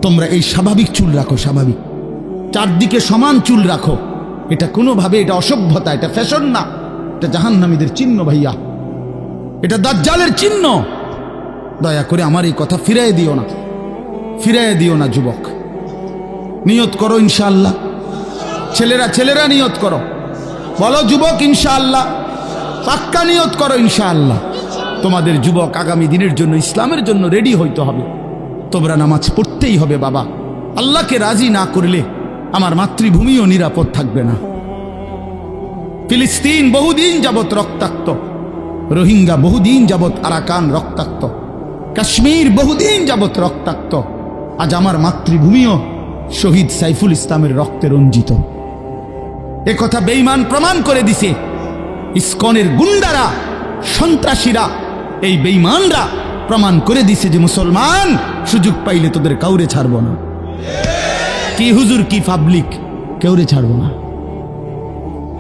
তোমরা এই স্বাভাবিক চুল রাখো, স্বাভাবিক, চারদিকে সমান চুল রাখো, এটা কোনোভাবে এটা অসভ্যতা, এটা ফ্যাশন না, এটা জাহান্নামীদের চিহ্ন ভাইয়া, এটা দাজ্জালের চিহ্ন। দয়া করে আমার এই কথা ফিরাই দিও না, ফিরাই দিও না যুবক। নিয়ত করো ইনশাআল্লাহ, ছেলেরা নিয়ত করো, বলো যুবক ইনশাআল্লাহ, পাক্কা নিয়ত করো ইনশাআল্লাহ। তোমাদের যুবক আগামী দিনের জন্য, ইসলামের জন্য রেডি হইতে হবে। তোমরা নামাজ পড়তেই হবে বাবা। আল্লাহকে রাজি না করলে আমার মাতৃভূমিও নিরাপদ থাকবে না। ফিলিস্তিন বহুদিন যাবৎ রক্তাক্ত, রোহিঙ্গা বহুদিন যাবৎ আরাকান রক্তাক্ত, কাশ্মীর বহুদিন যাবৎ রক্তাক্ত। আজ আমার মাতৃভূমিও শহীদ সাইফুল ইসলামের রক্তে রঞ্জিত। এ কথা বেঈমান প্রমাণ করে দিছে। ইসকনের গুন্ডারা, সন্ত্রাসীরা, এই বেঈমানরা প্রমাণ করে দিছে যে মুসলমান সুযোগ পাইলে তোদের কাউরে ছাড়ব না। কি হুজুর, কি পাবলিক, কেউরে ছাড়ব না।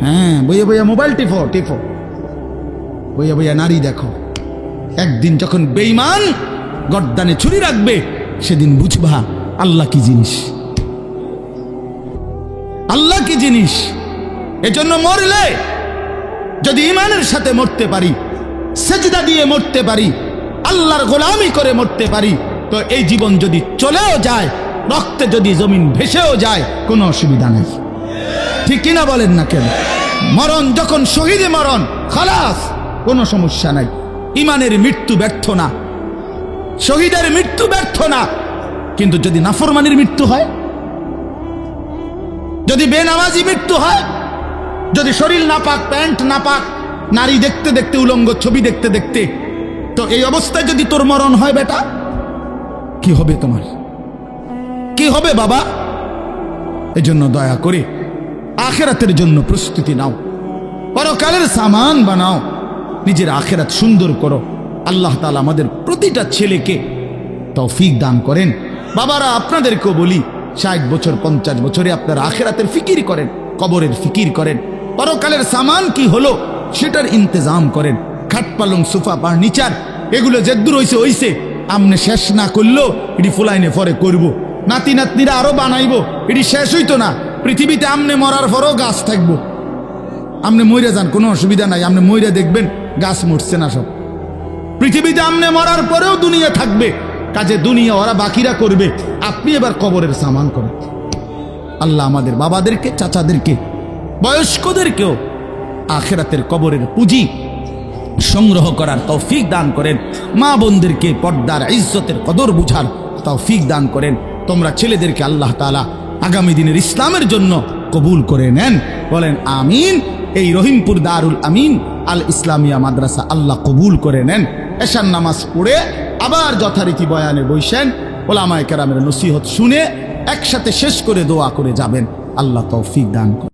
হ্যাঁ, বইয়া বইয়া মোবাইল টিপো, বইয়া বইয়া নারী দেখো। একদিন যখন বেঈমান গর্দানে ছুরি রাখবে, সেদিন বুঝবা আল্লাহ কি জিনিস, আল্লাহ কি জিনিস। এজন্য মরলে যদি ঈমানের সাথে মরতে পারি, সেজদা দিয়ে মরতে পারি, আল্লাহর গোলামি করে মরতে পারি, তো এই জীবন যদি চলেও যায়, রক্তে যদি জমিন ভেসেও যায়, কোনো অসুবিধা নেই। ঠিক কিনা বলেন না কেন? মরণ যখন শহীদে মরণ, খালাস, কোনো সমস্যা নাই। ঈমানের মৃত্যু ব্যর্থ না, শহীদের মৃত্যু ব্যর্থ না। কিন্তু যদি নাফরমানির মৃত্যু হয়, যদি বেনামাজি মৃত্যু হয়, যদি শরীর নাপাক, প্যান্ট নাপাক, নারী দেখতে দেখতে, উলঙ্গ ছবি দেখতে দেখতে, তো এই অবস্থায় যদি তোর মরণ হয় বেটা, কি হবে তোমার? কি হবে বাবা? এজন্য দয়া করে আখিরাতের জন্য প্রস্তুতি নাও, পরকালের সামান বানাও, নিজের আখিরাত সুন্দর করো। আল্লাহ তাআলা আমাদের প্রতিটা ছেলেকে তৌফিক দান করেন। বাবারা, আপনাদেরকেও বলি, 60 বছর 50 বছরে আপনারা আখিরাতের ফিকির করেন, কবরের ফিকির করেন, পরকালের সামান কি হলো সেটার ইন্তজাম করেন। খাট পালং সোফা ফার্নিচার এগুলো যেদূর হইছে হইছে, আমনে শেষ না করলেও এটি ফুলাইনে পরে করব, নাতি নাতনিরা আরো বানাইবো, এটি শেষ হইতো না। পৃথিবীতে আমনে মরার পরও গাছ থাকবো। আমনে মইরা যান, কোনো অসুবিধা নাই, আমনে মইরা দেখবেন গাছ মরছে না সব। পৃথিবীতে আমনে মরার পরেও দুনিয়া থাকবে, কাজে দুনিয়া ওরা বাকিরা করবে, আপনি এবার কবরের সামান করেন। আল্লাহ আমাদের বাবাদেরকে, চাচাদেরকে, বয়স্কদেরকেও আখিরাতের কবরের পুঁজি সংগ্রহ করার তৌফিক দান করেন। মা বোনদেরকে পর্দার ইজ্জতের কদর বুঝার তৌফিক দান করেন। তোমরা ছেলেদেরকে আল্লাহ তাআলা আগামী দিনের ইসলামের জন্য কবুল করে নেন, বলেন আমিন। এই রহিমপুর দারুল আমিন আল ইসলামিয়া মাদ্রাসা আল্লাহ কবুল করে নেন। এশার নামাজ পড়ে আবার যথারীতি বয়ানে বসেন, ওলামায়ে কেরামের নসিহত শুনে একসাথে শেষ করে দোয়া করে যাবেন। আল্লাহ তৌফিক দান করেন।